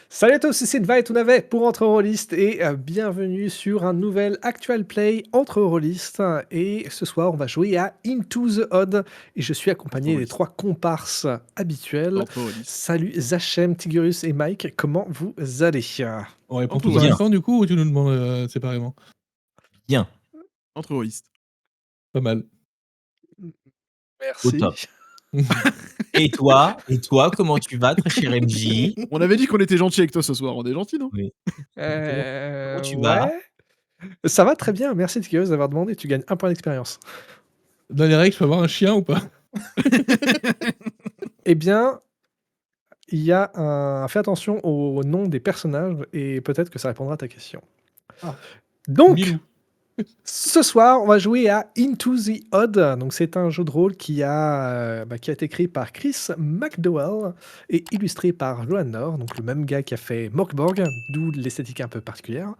Salut à tous, ici Dva et Tounavet pour Entre Rôlistes et bienvenue sur un nouvel Actual Play Entre Rôlistes. Et ce soir, on va jouer à Into the Odd et je suis accompagné des Entre-rôlistes. trois comparses habituels. Entre-rôlistes. Salut Zachem, Tigurus et Mike, comment vous allez? On répond tous en Entre-rôlistes. même Bien, temps du coup ou tu nous demandes séparément? bien, Entre-rôlistes. Pas mal. au Merci. top. Et toi, comment tu vas, très cher MJ? On avait dit qu'on était gentil avec toi ce soir. On est gentil, non? Oui. Comment tu vas? Ouais. Ça va très bien, merci Tigurus d'avoir demandé, tu gagnes un point d'expérience. Dans les règles, je peux avoir un chien ou pas? Eh bien, il y a un... Fais attention au nom des personnages et peut-être que ça répondra à ta question. Ah. Donc, Milou. ce soir, on va jouer à Into the Odd. Donc, c'est un jeu de rôle qui a été créé par Chris McDowell et illustré par Johan Nord, donc le même gars qui a fait Morkborg, d'où l'esthétique un peu particulière.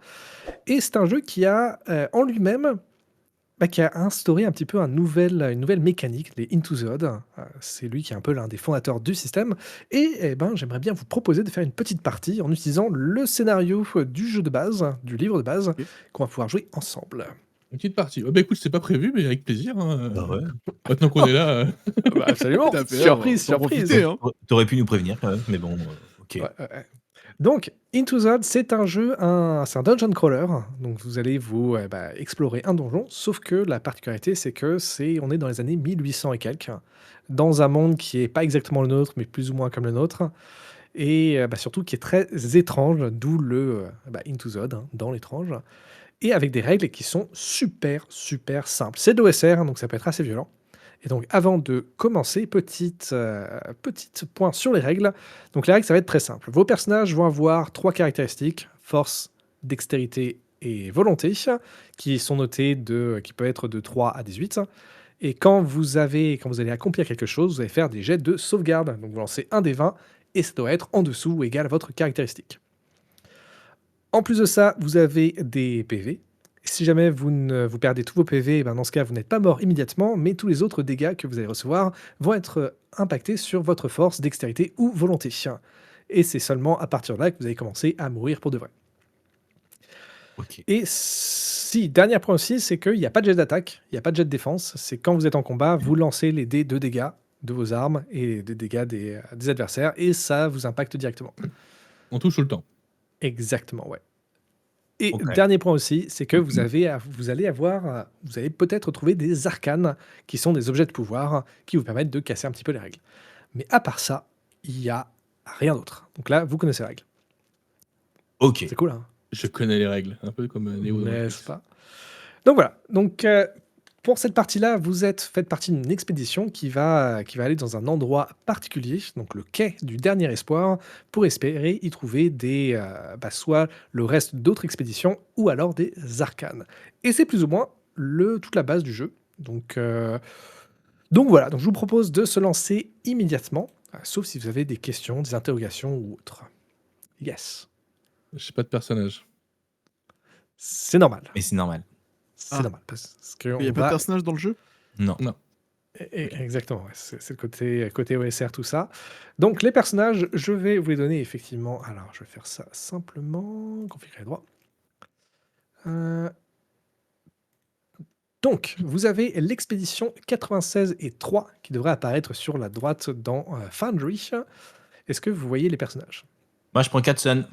Et c'est un jeu qui a en lui-même qui a instauré un petit peu une nouvelle mécanique, les Into the Odd. C'est lui qui est un peu l'un des fondateurs du système. Et j'aimerais bien vous proposer de faire une petite partie en utilisant le scénario du jeu de base, du livre de base, Ok. qu'on va pouvoir jouer ensemble. Une petite partie. Bah écoute, c'était pas prévu, mais avec plaisir. Hein. Bah ouais. Maintenant qu'on est là. Bah, absolument. Tout à fait, Surprise, on va en surprise. profiter, hein. T'aurais pu nous prévenir quand même, mais bon, ok. Ouais. Donc, Into the Odd, c'est un jeu, c'est un dungeon crawler. Donc, vous allez vous explorer un donjon. Sauf que la particularité, c'est que on est dans les années 1800 et quelques, dans un monde qui est pas exactement le nôtre, mais plus ou moins comme le nôtre, et surtout qui est très étrange, d'où le Into the Odd, hein, dans l'étrange, et avec des règles qui sont super, super simples. C'est de l'OSR, donc ça peut être assez violent. Et donc, avant de commencer, petite point sur les règles. Donc, les règles, ça va être très simple. Vos personnages vont avoir 3 caractéristiques, force, dextérité et volonté, qui sont notées qui peuvent être de 3 à 18. Et quand vous allez accomplir quelque chose, vous allez faire des jets de sauvegarde. Donc, vous lancez un des 20 et ça doit être en dessous ou égal à votre caractéristique. En plus de ça, vous avez des PV. Si jamais vous perdez tous vos PV, dans ce cas, vous n'êtes pas mort immédiatement, mais tous les autres dégâts que vous allez recevoir vont être impactés sur votre force, dextérité ou volonté. Et c'est seulement à partir de là que vous allez commencer à mourir pour de vrai. Ok. Et si, dernier point aussi, c'est qu'il n'y a pas de jet d'attaque, il n'y a pas de jet de défense. C'est quand vous êtes en combat, vous lancez les dés de dégâts de vos armes et des dégâts des adversaires, et ça vous impacte directement. On touche tout le temps. Exactement, ouais. Et Ok. dernier point aussi, c'est que vous allez peut-être trouver des arcanes qui sont des objets de pouvoir qui vous permettent de casser un petit peu les règles. Mais à part ça, il n'y a rien d'autre. Donc là, vous connaissez les règles. Ok. C'est cool, hein? Je connais les règles. Un peu comme Neo dans N'est-ce Matrix. pas? Donc voilà. Donc pour cette partie-là, faites partie d'une expédition qui va aller dans un endroit particulier, donc le quai du dernier espoir, pour espérer y trouver soit le reste d'autres expéditions ou alors des arcanes. Et c'est plus ou moins toute la base du jeu. Donc voilà, donc je vous propose de se lancer immédiatement, sauf si vous avez des questions, des interrogations ou autres. Yes, Je sais pas de personnage. c'est normal. Mais c'est normal. C'est Ah. normal parce Il qu'on n'y a pas de va personnage dans le jeu? Non. Non. Exactement, ouais, c'est le côté OSR, tout ça. Donc, les personnages, je vais vous les donner effectivement. Alors, je vais faire ça simplement. Configurer droit. Donc, vous avez l'expédition 96 et 3 qui devrait apparaître sur la droite dans Foundry. Est-ce que vous voyez les personnages? Moi, je prends Katsun.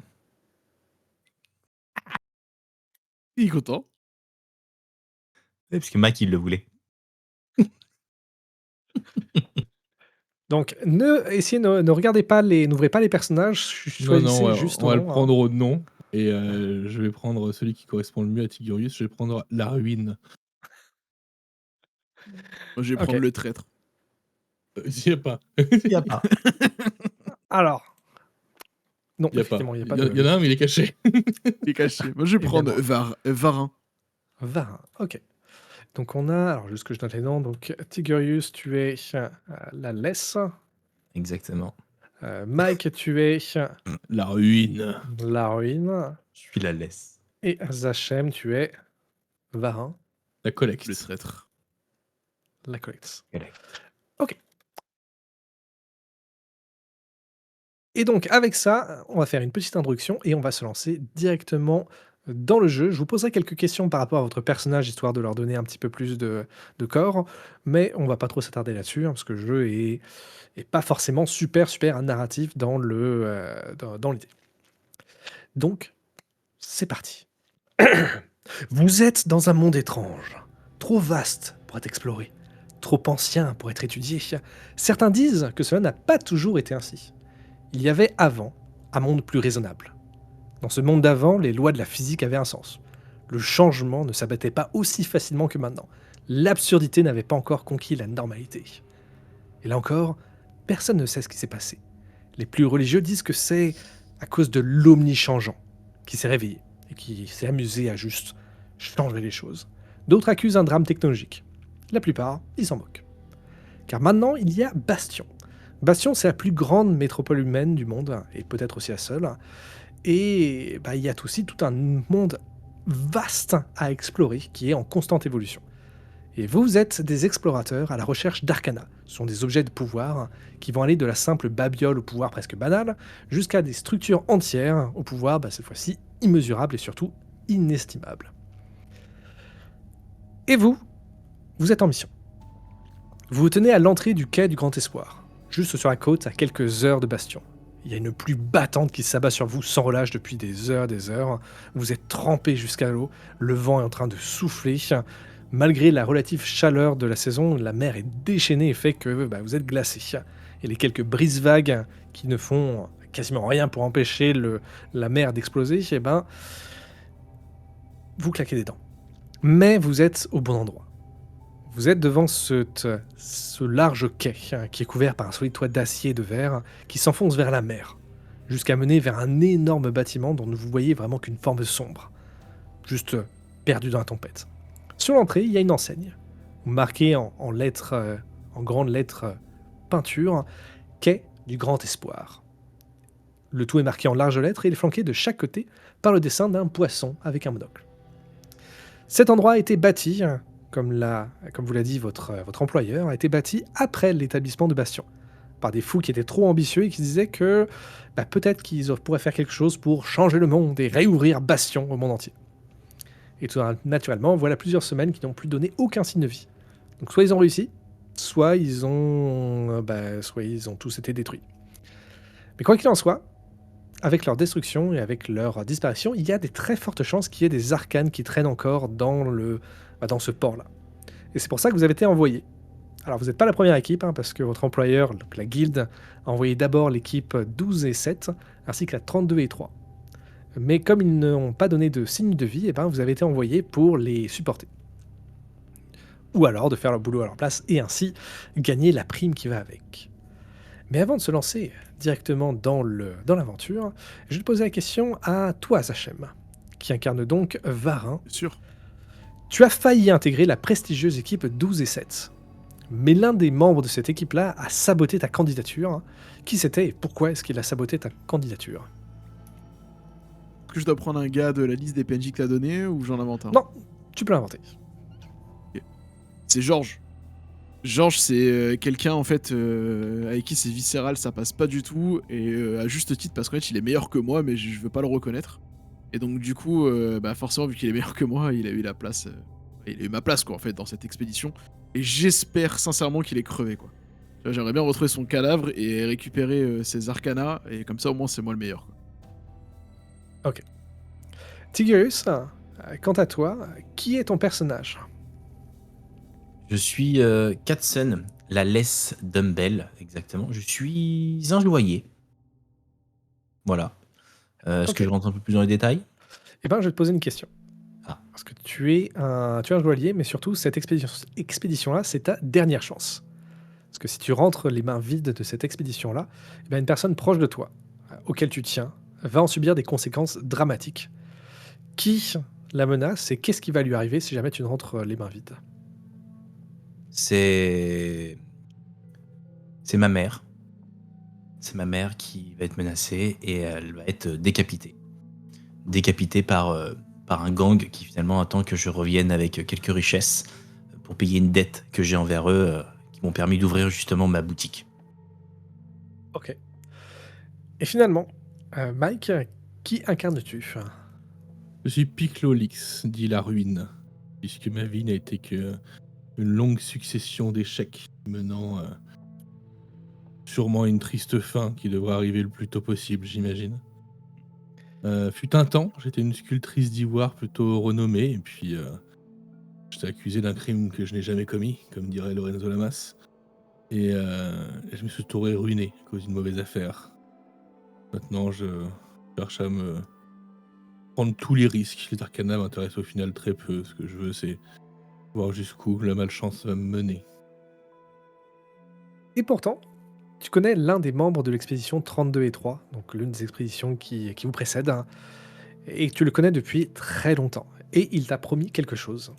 Il est content. Parce que Mac, il le voulait. Donc, ne regardez pas n'ouvrez pas les personnages, choisissez Non, juste on va le nom, hein. prendre au nom. Et je vais prendre celui qui correspond le mieux à Tigurius. Je vais prendre la ruine. Moi, je vais Ok. prendre le traître. J'y ai pas. Il n'y a pas. Alors, non, Il y a pas. effectivement, il n'y a Il pas y, de en a un, mais il est caché. Il est caché. Moi, je vais prendre Évidemment. Varin. Varin, ok. Donc on a, alors juste que je note les noms, donc Tigurius, tu es la laisse. Exactement. Mike, tu es La ruine. la ruine. Je suis la laisse. Et Zachem, tu es Varin, La collecte. Le traître. la collecte. Correct. Ok. Et donc avec ça, on va faire une petite introduction et on va se lancer directement dans le jeu. Je vous poserai quelques questions par rapport à votre personnage, histoire de leur donner un petit peu plus de corps, mais on va pas trop s'attarder là-dessus, parce que le jeu est pas forcément super narratif dans l'idée. Donc, c'est parti. Vous êtes dans un monde étrange, trop vaste pour être exploré, trop ancien pour être étudié. Certains disent que cela n'a pas toujours été ainsi. Il y avait avant un monde plus raisonnable. Dans ce monde d'avant, les lois de la physique avaient un sens. Le changement ne s'abattait pas aussi facilement que maintenant. L'absurdité n'avait pas encore conquis la normalité. Et là encore, personne ne sait ce qui s'est passé. Les plus religieux disent que c'est à cause de l'omnichangeant qui s'est réveillé et qui s'est amusé à juste changer les choses. D'autres accusent un drame technologique. La plupart, ils s'en moquent. Car maintenant, il y a Bastion. Bastion, c'est la plus grande métropole humaine du monde, et peut-être aussi la seule. Et il y a aussi tout un monde vaste à explorer qui est en constante évolution. Et vous êtes des explorateurs à la recherche d'arcana. Ce sont des objets de pouvoir qui vont aller de la simple babiole au pouvoir presque banal, jusqu'à des structures entières au pouvoir, cette fois-ci, immesurable et surtout inestimable. Et vous êtes en mission. Vous vous tenez à l'entrée du quai du Grand Espoir, juste sur la côte à quelques heures de Bastion. Il y a une pluie battante qui s'abat sur vous sans relâche depuis des heures. Vous êtes trempé jusqu'à l'eau, le vent est en train de souffler. Malgré la relative chaleur de la saison, la mer est déchaînée et fait que vous êtes glacé. Et les quelques brises-vagues qui ne font quasiment rien pour empêcher la mer d'exploser, vous claquez des dents. Mais vous êtes au bon endroit. Vous êtes devant ce large quai qui est couvert par un solide toit d'acier et de verre qui s'enfonce vers la mer, jusqu'à mener vers un énorme bâtiment dont vous voyez vraiment qu'une forme sombre, juste perdu dans la tempête. Sur l'entrée, il y a une enseigne, marquée en grandes lettres peinture, quai du Grand Espoir. Le tout est marqué en larges lettres et il est flanqué de chaque côté par le dessin d'un poisson avec un monocle. Cet endroit a été bâti, comme vous l'a dit votre employeur, a été bâti après l'établissement de Bastion, par des fous qui étaient trop ambitieux et qui disaient que peut-être qu'ils pourraient faire quelque chose pour changer le monde et réouvrir Bastion au monde entier. Et tout naturellement, voilà plusieurs semaines qui n'ont plus donné aucun signe de vie. Donc soit ils ont réussi, soit ils ont tous été détruits. Mais quoi qu'il en soit, avec leur destruction et avec leur disparition, il y a des très fortes chances qu'il y ait des arcanes qui traînent encore dans ce port-là. Et c'est pour ça que vous avez été envoyé. Alors vous n'êtes pas la première équipe, parce que votre employeur, donc la guilde, a envoyé d'abord l'équipe 12 et 7, ainsi que la 32 et 3. Mais comme ils n'ont pas donné de signe de vie, vous avez été envoyé pour les supporter. Ou alors de faire leur boulot à leur place et ainsi gagner la prime qui va avec. Mais avant de se lancer directement dans l'aventure, je vais te poser la question à toi, Zachem, qui incarne donc Varin. Bien sûr. Tu as failli intégrer la prestigieuse équipe 12 et 7. Mais l'un des membres de cette équipe-là a saboté ta candidature. Qui c'était et pourquoi est-ce qu'il a saboté ta candidature ? Est-ce que je dois prendre un gars de la liste des PNJ que t'as donné ou j'en invente un ? Non, tu peux l'inventer. C'est Georges. Georges, c'est quelqu'un en fait avec qui c'est viscéral, ça passe pas du tout, et à juste titre parce qu'en fait il est meilleur que moi, mais je veux pas le reconnaître. Et donc du coup, forcément vu qu'il est meilleur que moi, il a eu la place, il a eu ma place quoi en fait dans cette expédition. Et j'espère sincèrement qu'il est crevé quoi. Tu vois, j'aimerais bien retrouver son cadavre et récupérer ses arcanas, et comme ça au moins c'est moi le meilleur quoi. Ok. Tigurius, quant à toi, qui est ton personnage ? Je suis Katzen, la laisse Dumbbell, exactement. Je suis un joaillier. Voilà. Est-ce que je rentre un peu plus dans les détails ? Je vais te poser une question. Ah. Parce que tu es un joaillier, mais surtout, cette expédition-là, c'est ta dernière chance. Parce que si tu rentres les mains vides de cette expédition-là, une personne proche de toi, auquel tu tiens, va en subir des conséquences dramatiques. Qui la menace et qu'est-ce qui va lui arriver si jamais tu ne rentres les mains vides ? C'est ma mère. C'est ma mère qui va être menacée et elle va être décapitée. Décapitée par un gang qui finalement attend que je revienne avec quelques richesses pour payer une dette que j'ai envers eux qui m'ont permis d'ouvrir justement ma boutique. Ok. Et finalement, Mike, qui incarnes-tu? Je suis Piclolix, dit la ruine, puisque ma vie n'a été que une longue succession d'échecs menant sûrement à une triste fin qui devra arriver le plus tôt possible, j'imagine. Fut un temps, j'étais une sculptrice d'ivoire plutôt renommée, et puis j'étais accusé d'un crime que je n'ai jamais commis, comme dirait Lorenzo Lamas. Et je me suis trouvé ruiné à cause d'une mauvaise affaire. Maintenant, je cherche à me prendre tous les risques. Les arcanas m'intéressent au final très peu. Ce que je veux, c'est voir jusqu'où la malchance va me mener. Et pourtant, tu connais l'un des membres de l'expédition 32 et 3, donc l'une des expéditions qui vous précède, hein, et tu le connais depuis très longtemps. Et il t'a promis quelque chose.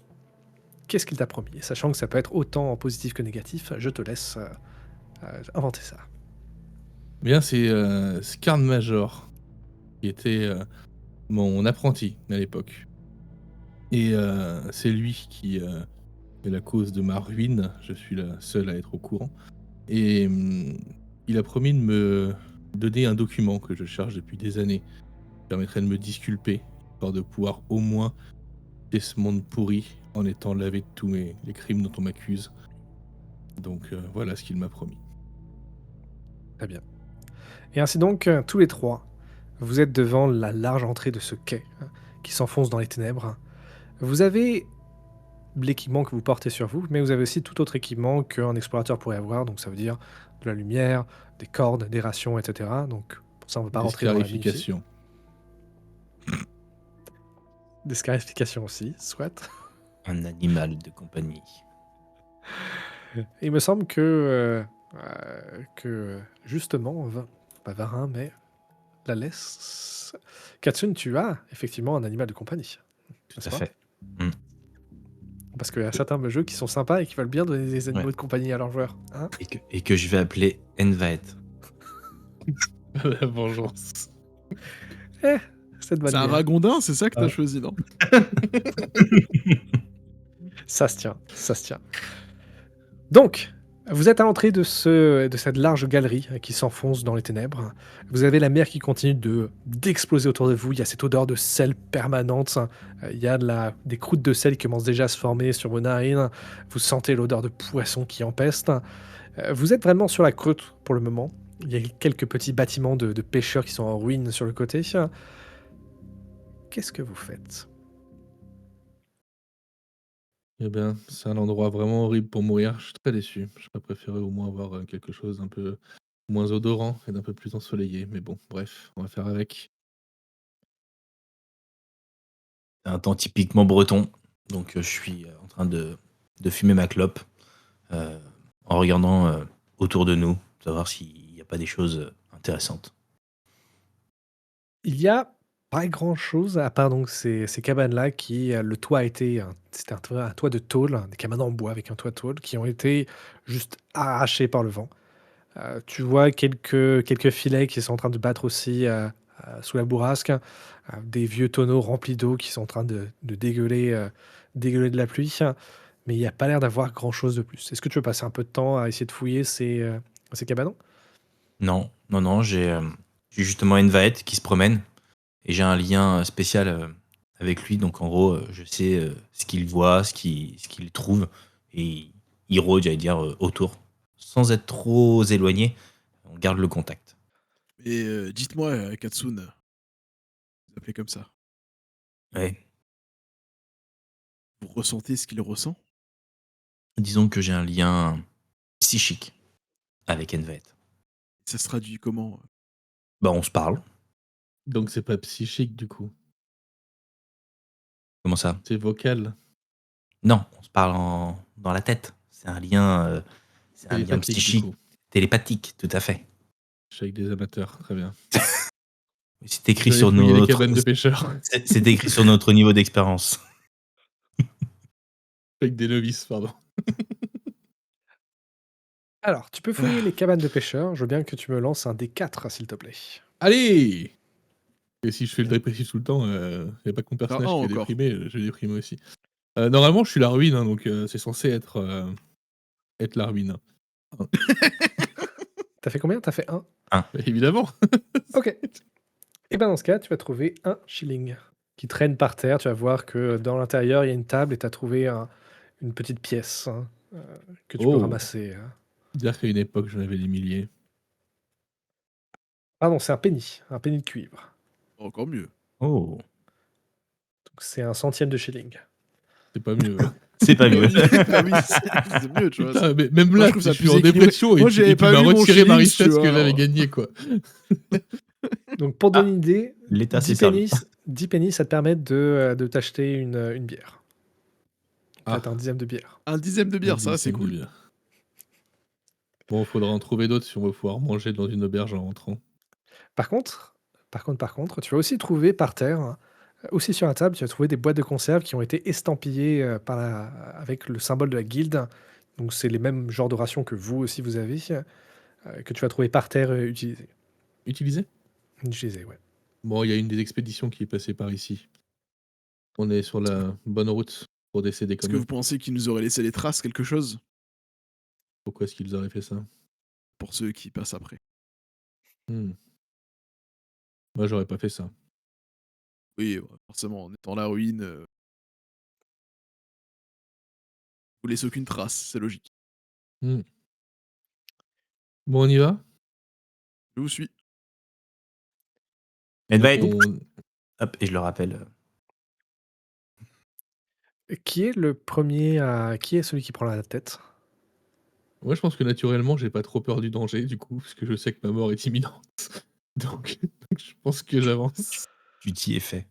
Qu'est-ce qu'il t'a promis? Et sachant que ça peut être autant positif que négatif, je te laisse inventer ça. Bien, c'est Skarn Major, qui était mon apprenti à l'époque. Et c'est lui qui est la cause de ma ruine. Je suis la seule à être au courant. Et il a promis de me donner un document que je cherche depuis des années, qui permettrait de me disculper, histoire de pouvoir au moins quitter ce monde pourri en étant lavé de tous les crimes dont on m'accuse. Donc voilà ce qu'il m'a promis. Très bien. Et ainsi donc, tous les trois, vous êtes devant la large entrée de ce quai hein, qui s'enfonce dans les ténèbres. Vous avez l'équipement que vous portez sur vous, mais vous avez aussi tout autre équipement qu'un explorateur pourrait avoir. Donc ça veut dire de la lumière, des cordes, des rations, etc. Donc pour ça, on ne va pas Des rentrer dans la minutie. scarifications. Des scarifications aussi, soit. Un animal de compagnie. Et il me semble que justement, pas Varin, mais la laisse. Katsune, tu as effectivement un animal de compagnie. Tout n'est-ce à pas? fait. Parce qu'il y a certains jeux qui sont sympas et qui veulent bien donner des animaux Ouais. de compagnie à leurs joueurs. Hein. Et que je vais appeler Envaet. La vengeance. Cette bonne C'est un idée. ragondin, c'est ça que t'as Ah. choisi, non? Ça se tient, ça se tient. Donc, vous êtes à l'entrée de cette large galerie qui s'enfonce dans les ténèbres. Vous avez la mer qui continue d'exploser autour de vous. Il y a cette odeur de sel permanente. Il y a des croûtes de sel qui commencent déjà à se former sur vos narines. Vous sentez l'odeur de poisson qui empeste. Vous êtes vraiment sur la côte pour le moment. Il y a quelques petits bâtiments de pêcheurs qui sont en ruine sur le côté. Qu'est-ce que vous faites? Eh bien, c'est un endroit vraiment horrible pour mourir. Je suis très déçu. J'aurais préféré au moins avoir quelque chose d'un peu moins odorant et d'un peu plus ensoleillé. Mais bon, bref, on va faire avec. C'est un temps typiquement breton. Donc je suis en train de fumer ma clope en regardant autour de nous, savoir s'il n'y a pas des choses intéressantes. Il y a pas grand-chose à part donc ces cabanes-là qui, le toit a été c'était un toit de tôle, des cabanes en bois avec un toit de tôle qui ont été juste arrachées par le vent. Tu vois quelques filets qui sont en train de battre aussi, sous la bourrasque, des vieux tonneaux remplis d'eau qui sont en train de dégueuler de la pluie, mais il y a pas l'air d'avoir grand-chose de plus. Est-ce que tu veux passer un peu de temps à essayer de fouiller ces cabanons? Non, non, non, j'ai justement Envaet qui se promène et j'ai un lien spécial avec lui. Donc en gros, je sais ce qu'il voit, ce qu'il trouve et il rôde, j'allais dire, autour. Sans être trop éloigné, on garde le contact. Et dites-moi, Katsune, vous appelez comme ça, Ouais. vous ressentez ce qu'il ressent? Disons que j'ai un lien psychique avec Envaet. Ça se traduit comment? Bah, on se parle. Donc c'est pas psychique du coup. Comment ça? C'est vocal. Non, on se parle dans la tête. C'est un lien Télépathique, du psychique, coup. télépathique, tout à fait. Je suis avec des amateurs, très bien. C'est écrit J'allais sur fouiller les notre, cabanes de pêcheurs. c'est écrit sur notre niveau d'expérience. Avec des novices, pardon. Alors, tu peux fouiller les cabanes de pêcheurs. Je veux bien que tu me lances un D4, s'il te plaît. Allez! Et si je fais le dépressif tout le temps, y a pas que mon personnage un qui est encore. déprimé, je vais déprimer aussi. Normalement, je suis la ruine, hein, donc c'est censé être la ruine. T'as fait combien? T'as fait 1? Évidemment. Ok. Et ben dans ce cas, tu vas trouver un shilling qui traîne par terre. Tu vas voir que dans l'intérieur, il y a une table et tu as trouvé une petite pièce que tu peux Oh, ramasser. dire qu'à une époque, j'en avais des milliers. Pardon, c'est un penny de cuivre. Encore mieux. Oh, Donc c'est un centième de shilling. C'est pas mieux. c'est pas Bah mieux. oui, bah oui, c'est mieux, tu vois. Putain, mais même Moi, je là, trouve je ça suis plus en équilibré. dépression Moi, et j'avais puis pas m'a vu mon retiré ma shillings, tu richesse que vois, j'avais alors. gagnée, quoi. Donc pour donner Ah, une idée, l'État 10 s'est servi. pennies, 10 pennies, ça te permet de t'acheter une bière. En fait, un Ah, dixième de bière. Un dixième de un bière, ça, c'est dixième de cool. bière. Bon, faudra en trouver d'autres si on veut pouvoir manger dans une auberge en rentrant. Par contre, tu vas aussi trouver par terre, aussi sur la table, tu vas trouver des boîtes de conserve qui ont été estampillées avec le symbole de la guilde. Donc c'est les mêmes genres de rations que vous aussi vous avez, que tu vas trouver par terre utilisées. Utilisé? Utilisées, ouais. Bon, il y a une des expéditions qui est passée par ici. On est sur la bonne route pour décéder Est-ce comme que eux. vous pensez qu'il nous aurait laissé des traces, quelque chose, Pourquoi est-ce qu'ils auraient fait ça? pour ceux qui passent après? Hmm. Moi, j'aurais pas fait ça. Oui, ouais, forcément, en étant la ruine, vous laissez aucune trace, c'est logique. Hmm. Bon, on y va? Je vous suis. Elle va Donc, être. on... Hop, et je le rappelle. Qui est le premier à... Qui est celui qui prend la tête? Moi, je pense que naturellement, j'ai pas trop peur du danger, du coup, parce que je sais que ma mort est imminente. Donc je pense que j'avance. Tu t'y es fait.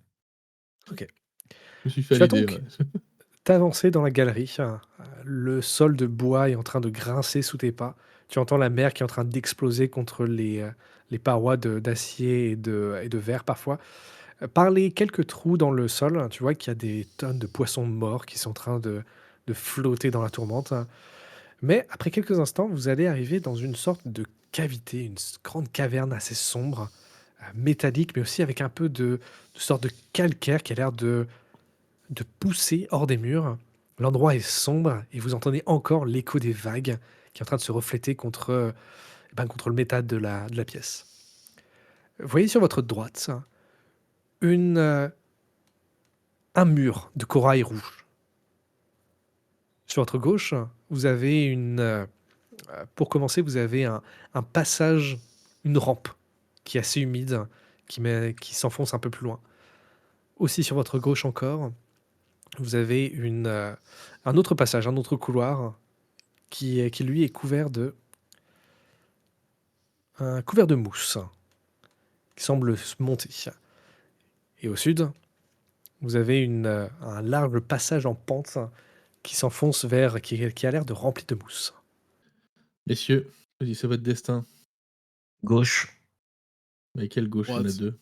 Ok. Je me suis fait Tu vas l'idée, ouais. donc t'avancer dans la galerie. Le sol de bois est en train de grincer sous tes pas. Tu entends la mer qui est en train d'exploser contre les parois d'acier et de verre parfois. Par les quelques trous dans le sol, tu vois qu'il y a des tonnes de poissons morts qui sont en train de flotter dans la tourmente. Mais après quelques instants, vous allez arriver dans une sorte de cavité, grande caverne assez sombre, métallique, mais aussi avec un peu de sorte de calcaire qui a l'air de pousser hors des murs. L'endroit est sombre et vous entendez encore l'écho des vagues qui est en train de se refléter contre le métal de la pièce. Vous voyez sur votre droite une, euh, un mur de corail rouge. Sur votre gauche, vous avez pour commencer, vous avez un passage, une rampe qui est assez humide, qui s'enfonce un peu plus loin. Aussi sur votre gauche encore, vous avez un autre passage, un autre couloir qui lui est couvert de mousse qui semble se monter. Et au sud, vous avez un large passage en pente qui s'enfonce qui a l'air de rempli de mousse. Messieurs, choisissez votre destin. Gauche. Mais quelle gauche? Il y en a Droite. deux.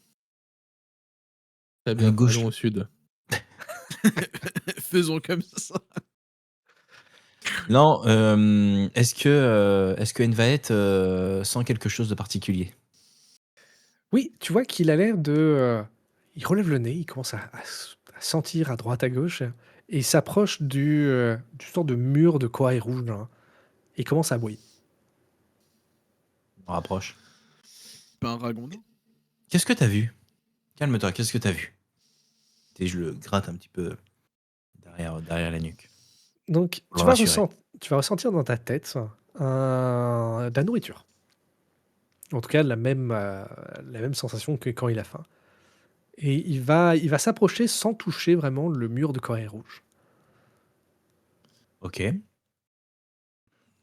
Très bien, Gauche. allons au sud. Faisons comme ça. Non, est-ce que Envaet sent quelque chose de particulier? Oui, tu vois qu'il a l'air il relève le nez, il commence à sentir à droite, à gauche, et il s'approche du sort de mur de corail rouge, là, et il commence à aboyer. On rapproche. Pas un ragondin. Qu'est-ce que t'as vu? Calme-toi, qu'est-ce que t'as vu? Et je le gratte un petit peu derrière la nuque. Donc, Pour le rassurer. tu vas ressentir dans ta tête de la nourriture. En tout cas, la même sensation que quand il a faim. Et il va s'approcher sans toucher vraiment le mur de corail rouge. Ok. Est-ce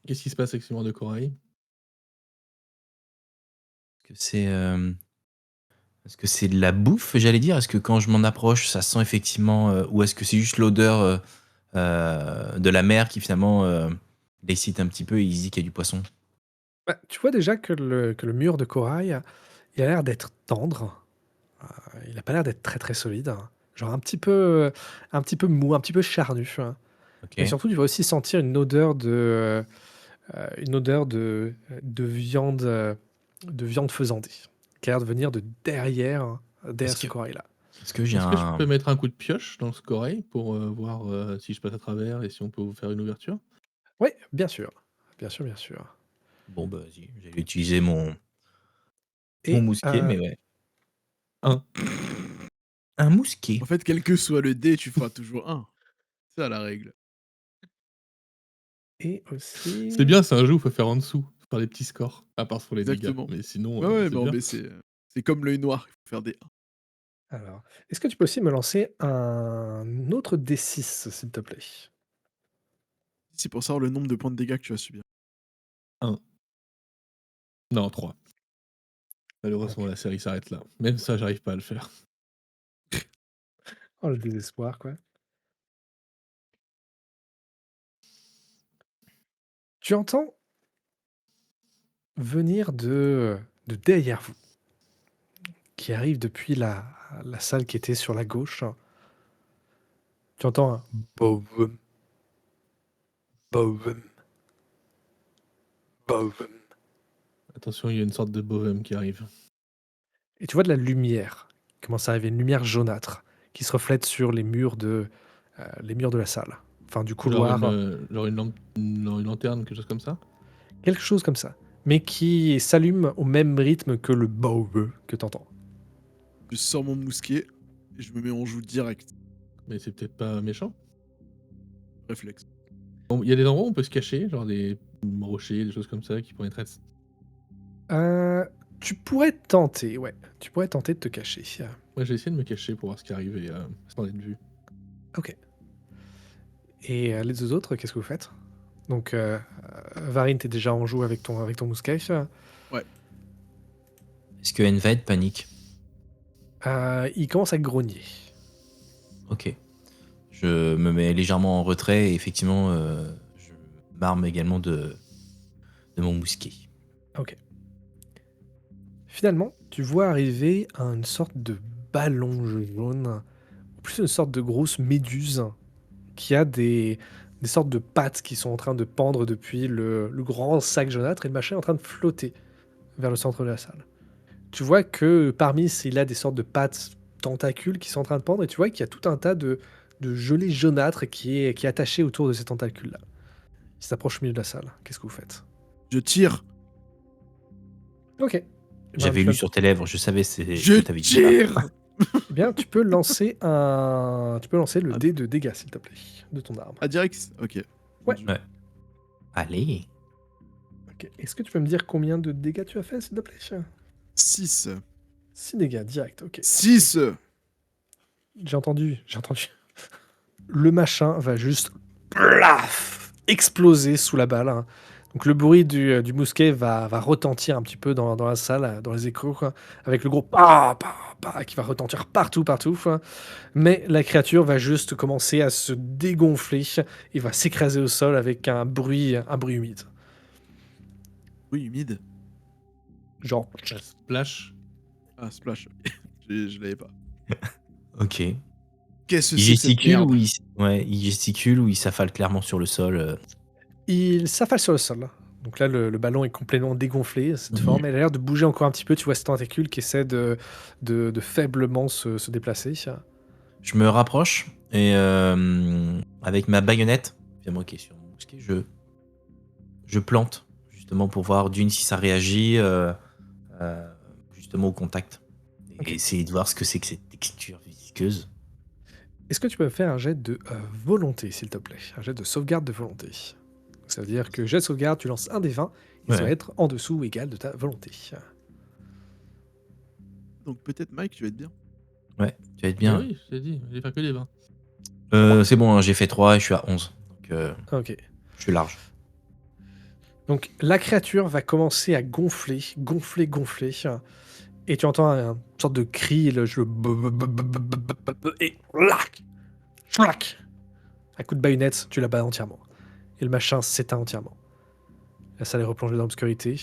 Qu'est-ce qui se passe avec ce mur de corail? que est-ce que c'est de la bouffe, j'allais dire? Est-ce que quand je m'en approche, ça sent effectivement, ou est-ce que c'est juste l'odeur de la mer qui finalement l'excite un petit peu et il se dit qu'il y a du poisson? Bah, tu vois déjà que le mur de corail, il a l'air d'être tendre. Il a pas l'air d'être très très solide. Genre un petit peu mou, un petit peu charnu. Ok. Et surtout, tu vas aussi sentir une odeur de viande faisandée, qui a l'air de venir de derrière Est-ce ce que, corail-là. est-ce que j'ai Est-ce que je peux un. mettre un coup de pioche dans ce corail pour voir si je passe à travers et si on peut vous faire une ouverture? Oui, bien sûr. Bien sûr, bien sûr. Bon, bah, vas-y, j'allais utiliser Mon Et mousquet, mais ouais. Un. Un mousquet. En fait, quel que soit le dé, tu feras toujours un. C'est ça la règle. et aussi C'est bien, c'est un jeu où il faut faire en dessous, faut faire des petits scores, à part sur les dégâts. Exactement. Mais sinon, Ouais, ouais, c'est non, bien. mais c'est comme l'œil noir, il faut faire des 1. alors, est-ce que tu peux aussi me lancer un autre D6, s'il te plaît? C'est pour savoir le nombre de points de dégâts que tu vas subir. 1. Non, 3. Malheureusement, OK. la série s'arrête là. Même ça, j'arrive pas à le faire. Oh, le désespoir, quoi. Tu entends venir de derrière vous, qui arrive depuis la salle qui était sur la gauche. Tu entends un boum, boum, boum. Attention, il y a une sorte de bovem qui arrive. Et tu vois de la lumière qui commence à arriver, une lumière jaunâtre qui se reflète sur les murs de la salle, enfin du couloir, Genre une lanterne, quelque chose comme ça? quelque chose comme ça, mais qui s'allume au même rythme que le boum que tu entends. Je sors mon mousquet et je me mets en joue direct. Mais c'est peut-être pas méchant. Réflexe. Bon, il y a des endroits où on peut se cacher, genre des rochers, des choses comme ça qui pourraient être. Tu pourrais tenter, ouais, tu pourrais tenter de te cacher. Moi, j'ai essayé de me cacher pour voir ce qui arrive et sans être vu. Ok. Et les deux autres, qu'est-ce que vous faites? Donc, Varine, t'es déjà en joue avec ton mousquet. Ouais. Est-ce que Enved panique? Il commence à grogner. Ok. Je me mets légèrement en retrait et effectivement, je m'arme également de mon mousquet. Ok. Finalement, tu vois arriver une sorte de ballon jaune, ou plus une sorte de grosse méduse qui a des sortes de pattes qui sont en train de pendre depuis le grand sac jaunâtre et le machin est en train de flotter vers le centre de la salle. Tu vois que parmi il a des sortes de pattes tentacules qui sont en train de pendre et tu vois qu'il y a tout un tas de gelée jaunâtre qui est attaché autour de ces tentacules-là. Il s'approche au milieu de la salle. Qu'est-ce que vous faites? Je tire. Ok. J'avais tu lu vas- sur tes lèvres, je savais Je que t'avais dit ça. tire. Eh bien, tu peux lancer le Ah. dé de dégâts, s'il te plaît, de ton arme. Ah, direct. Ok. Ouais. Ouais. Allez. Ok. Est-ce que tu peux me dire combien de dégâts tu as fait, s'il te plaît? 6. 6 dégâts, direct, ok. 6. J'ai entendu. Le machin va juste plaf, exploser sous la balle, hein. Donc le bruit du mousquet va retentir un petit peu dans la salle, dans les échos, quoi, avec le gros pa, pa, pa, qui va retentir partout, partout, hein. Mais la créature va juste commencer à se dégonfler et va s'écraser au sol avec un bruit humide. Oui, humide. Genre, Ça splash. Ah, splash. Je l'avais pas. Ok. Qu'est-ce que Il c'est que cette gesticule merde? ou il gesticule ou il s'affale clairement sur le sol. il s'affale sur le sol. Donc là, le ballon est complètement dégonflé, cette forme. Elle a l'air de bouger encore un petit peu. Tu vois ce tentacule qui essaie de faiblement se déplacer. Je me rapproche et avec ma baïonnette, évidemment qui est sur mon mousquet, je plante justement pour voir d'une si ça réagit justement au contact. Et Ok. essayer de voir ce que c'est que cette texture visqueuse. Est-ce que tu peux me faire un jet de volonté, s'il te plaît? Un jet de sauvegarde de volonté. Ça veut dire que jet de sauvegarde, tu lances un des 20, et ça va Ouais. être en dessous ou égal de ta volonté. Donc peut-être Mike, tu vas être bien. Ouais, tu vas être Ah bien. oui, je t'ai dit, je vais faire que des 20. C'est bon, hein, j'ai fait 3 et je suis à 11. Donc Ok. je suis large. Donc la créature va commencer à gonfler, gonfler, gonfler. Et tu entends une sorte de cri, et clac, clac. Un coup de baïonnette, tu la bats entièrement. Et le machin s'éteint entièrement. La salle est replongée dans l'obscurité.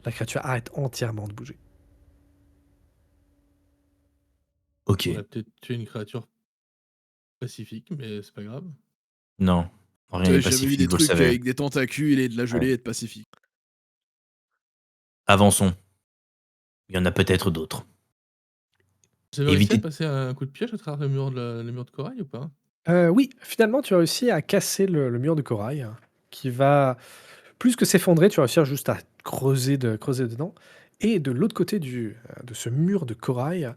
La créature arrête entièrement de bouger. Ok. On a peut-être tué une créature pacifique, mais c'est pas grave. Non, rien J'avais n'est jamais vu pacifique, des vous le trucs savez. avec des tentacules et de la gelée Ouais. et de pacifique. Avançons. Il y en a peut-être d'autres. Vous avez réussi à Évitez. passer un coup de piège à travers le mur de corail ou pas? Oui, finalement, tu as réussi à casser le mur de corail, qui va, plus que s'effondrer, tu vas réussir juste à creuser dedans. Et de l'autre côté de ce mur de corail,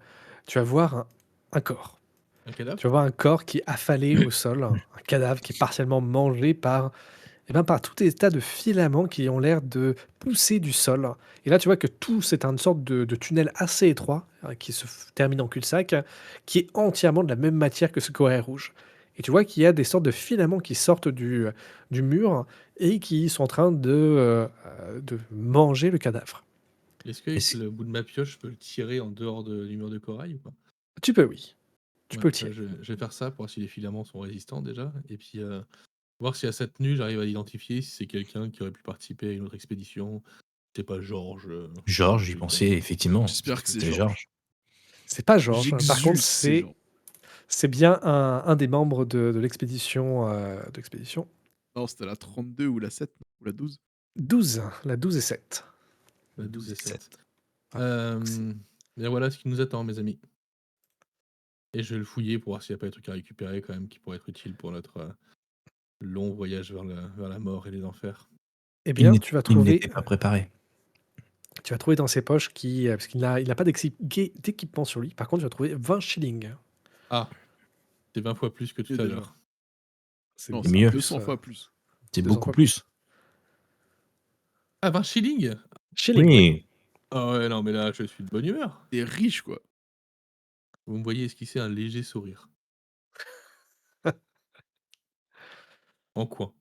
tu vas voir un corps. Un cadavre? Tu vas voir un corps qui est affalé au sol, un cadavre qui est partiellement mangé par tout des tas de filaments qui ont l'air de pousser du sol. Et là, tu vois que tout, c'est une sorte de tunnel assez étroit qui termine en cul-de-sac, qui est entièrement de la même matière que ce corail rouge. Et tu vois qu'il y a des sortes de filaments qui sortent du mur et qui sont en train de manger le cadavre. Est-ce Et qu'avec c'est- le bout de ma pioche, je peux le tirer en dehors du mur de corail ou pas? Tu peux, oui. Tu Ouais, peux le bah, tirer. je vais faire ça pour voir si les filaments sont résistants déjà, et puis voir si à sa tenue, j'arrive à l'identifier, si c'est quelqu'un qui aurait pu participer à une autre expédition. C'est pas Georges. Georges, j'y Celui qu'on- pensais, effectivement. J'espère que c'est C'est Georges. Georges. C'est pas Georges. Par contre, J'exulte, c'est Georges. c'est bien un des membres de l'expédition. Non, c'était la 32 ou la 7 ou la 12. 12, la 12 et 7. La 12 12 et et 7. 7. Bien voilà ce qui nous attend, mes amis. Et je vais le fouiller pour voir s'il n'y a pas des trucs à récupérer quand même qui pourraient être utiles pour notre long voyage vers la mort et les enfers. Eh Il bien, il n'était pas préparé. tu vas trouver dans ses poches parce qu'il n'a pas d'équipement sur lui. Par contre, tu vas trouver 20 shillings. Ah, c'est 20 fois plus que tout Et à déjà. l'heure. C'est Non, C'est c'est mieux. 200 fois plus. C'est 200 beaucoup fois plus. Ah, 20 shillings? Shillings, oui. Oui. Ah ouais, non, mais là, je suis de bonne humeur. T'es riche, quoi. Vous me voyez esquisser un léger sourire. En coin.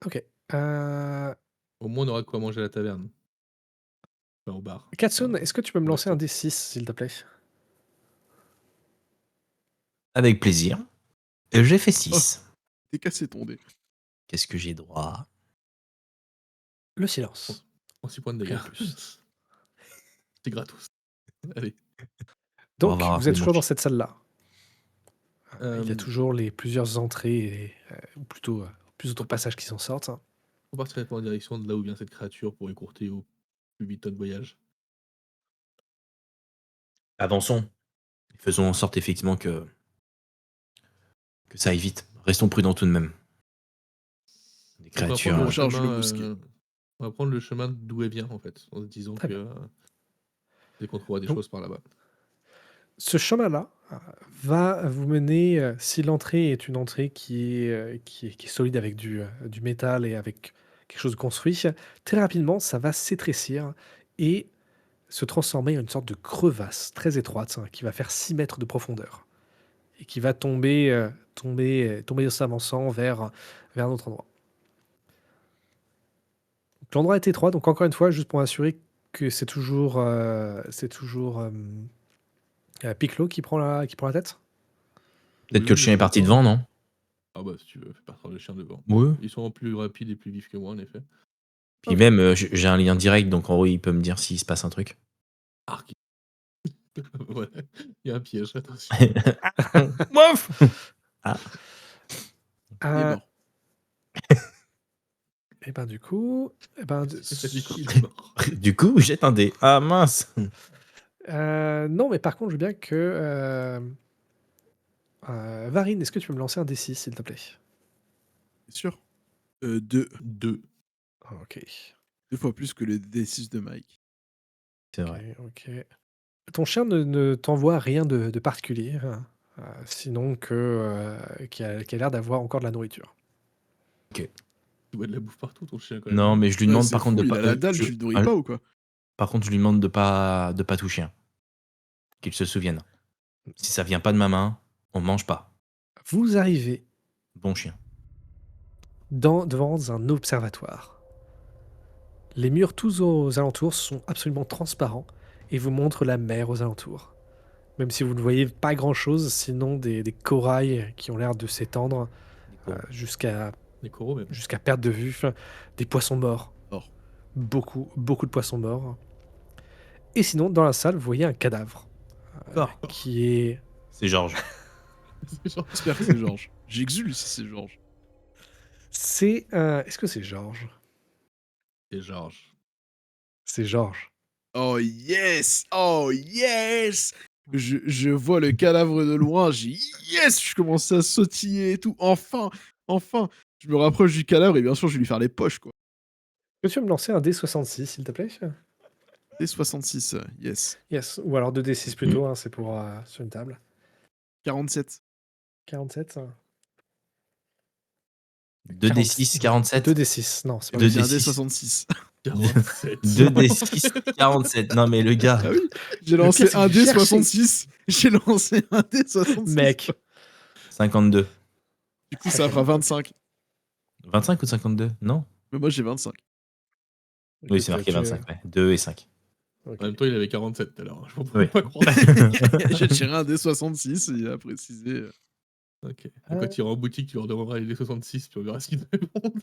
Ok. Au moins, on aura de quoi manger à la taverne. Enfin, au bar. Katsun, Enfin, est-ce que tu peux me au lancer un resto. D6, s'il te plaît? Avec plaisir. J'ai fait 6. T'es cassé ton dé. Qu'est-ce que j'ai droit? Le silence. En 6 points de Rien dégâts. de plus. C'est gratos. Allez. On va Donc, avoir un vous peu êtes toujours dans mangé. cette salle-là. Il y a Euh, toujours plusieurs entrées, ou plutôt plus d'autres passages qui s'en sortent. On partirait en direction de là où vient cette créature pour écourter au plus vite notre voyage. Avançons. Faisons en sorte effectivement que ça aille vite. Restons prudents tout de même. Des Donc, on va créatures. prendre le Recharge le chemin. mousquet. On va prendre le chemin d'où elle vient en fait, en se disant Très que bien. dès qu'on trouvera des Donc, choses par là-bas. ce chemin-là va vous mener, si l'entrée est une entrée qui est solide avec du métal et avec quelque chose de construit, très rapidement, ça va s'étrécir et se transformer en une sorte de crevasse très étroite qui va faire 6 mètres de profondeur et qui va tomber en s'avançant vers un autre endroit. Donc, l'endroit est étroit, donc encore une fois, juste pour assurer que c'est toujours Piclo qui prend la tête. Peut-être Oui, que le mais chien est je sais parti pas. devant, non? Ah bah si tu veux, fais partir le chien devant. Oui. Ils sont plus rapides et plus vifs que moi en effet. Puis Ok. même, j'ai un lien direct, donc en gros, il peut me dire s'il se passe un truc. Arc. Ouais, il y a un piège, attention. Mouf. Ah, Il est Euh, mort. et ben du coup, C'est dit qu'il est mort. du coup, jette un dé. Ah mince. non, mais par contre, je veux bien que Varine, est-ce que tu peux me lancer un D6, s'il te plaît? C'est sûr. 2. 2. Ok. 2 fois plus que le D6 de Mike. C'est Ok, vrai. ok. Ton chien ne t'envoie rien de particulier, sinon qu'il a l'air d'avoir encore de la nourriture. Tu vois de la bouffe partout ton chien quand même. Non, mais je lui demande C'est par contre fou, de il pas. a la dalle, tu le nourris pas ou quoi? Par contre, je lui demande de pas toucher. Qu'il se souvienne. Si ça vient pas de ma main, on mange pas. Vous arrivez Bon chien. devant un observatoire. Les murs tous aux alentours sont absolument transparents et vous montrent la mer aux alentours. Même si vous ne voyez pas grand-chose, sinon des corails qui ont l'air de s'étendre jusqu'à Les coraux même. perte de vue, des poissons morts. Mort. Beaucoup, beaucoup de poissons morts. Et sinon, dans la salle, vous voyez un cadavre qui est... C'est Georges. C'est genre- J'espère que c'est Georges. J'exulte si c'est Georges. Est-ce que c'est Georges? C'est Georges. C'est Georges. Oh yes! Oh yes! Je vois le cadavre de loin, j'ai yes! Je commence à sautiller et tout. Enfin! Enfin! Je me rapproche du cadavre et bien sûr, je vais lui faire les poches, quoi. Peux tu me lancer un D66, s'il te plaît? D66, yes. Yes, ou alors 2D6 plutôt, hein, c'est pour sur une table. 47. 47. 2d6, 47. 2D6, non, c'est pas J'ai dit un 2d6. D66. 47. 2d6, 47. Non, mais le gars. Ah oui, j'ai Le lancé pire, c'est un que j'ai cherché. D66. J'ai lancé un D66. Mec, 52. Du coup, ça fera 25. 25 ou 52? Non? Mais moi, j'ai 25. Oui, c'est marqué 25, ouais. 2 et 5. Ok. En même temps, il avait 47 tout à l'heure. Je ne Oui. pas croire. J'ai tiré un D66 et il a précisé. Ok. Et quand tu iras en boutique, tu leur demanderas les 66 puis on verra ce qu'ils te répondent.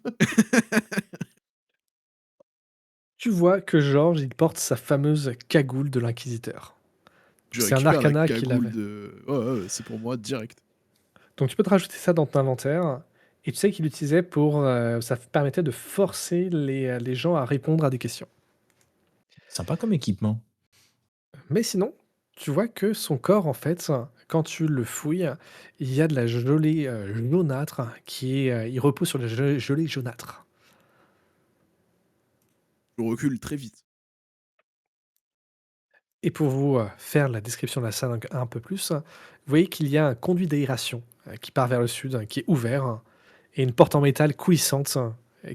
Tu vois que Georges, il porte sa fameuse cagoule de l'inquisiteur. Je C'est un récupère arcana la qu'il cagoule avait. de. Ouais, c'est pour moi direct. Donc tu peux te rajouter ça dans ton inventaire. Et tu sais qu'il l'utilisait pour... ça permettait de forcer les gens à répondre à des questions. Sympa comme équipement. Mais sinon, tu vois que son corps, en fait, quand tu le fouilles, il y a de la gelée jaunâtre qui est... il repose sur la gelée jaunâtre. Je recule très vite. Et pour vous faire la description de la salle un peu plus, vous voyez qu'il y a un conduit d'aération qui part vers le sud, qui est ouvert, et une porte en métal coulissante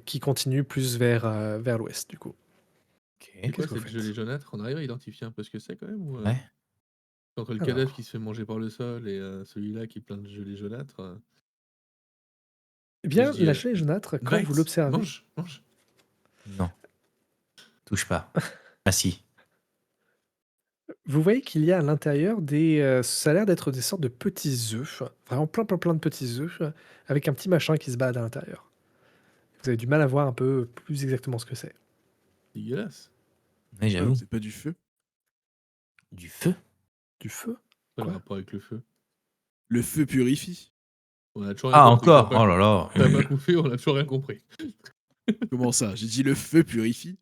qui continue plus vers l'ouest, du coup. Ok. C'est quoi Qu'est-ce que vous cette faites? gelée jaunâtre? On arrive à identifier un peu ce que c'est quand même ou, Ouais. entre le Alors. cadavre qui se fait manger par le sol et celui-là qui est plein de gelée jaunâtre. Eh bien, Je dis, la gelée jaunâtre, quand vous Bite, l'observez, mange. Non. Touche pas. Ah si. vous voyez qu'il y a à l'intérieur ça a l'air d'être des sortes de petits œufs, vraiment plein de petits œufs, avec un petit machin qui se balade à l'intérieur. Vous avez du mal à voir un peu plus exactement ce que c'est. Dégueulasse. Ouais, j'avoue. C'est pas du feu. Du feu? Du feu? Pas le Quoi? rapport avec le feu. Le feu purifie. On a toujours rien Ah, compris. encore? T'as pas- Oh là là. T'as pas bouffé, on a toujours rien compris. Comment ça? J'ai dit le feu purifie.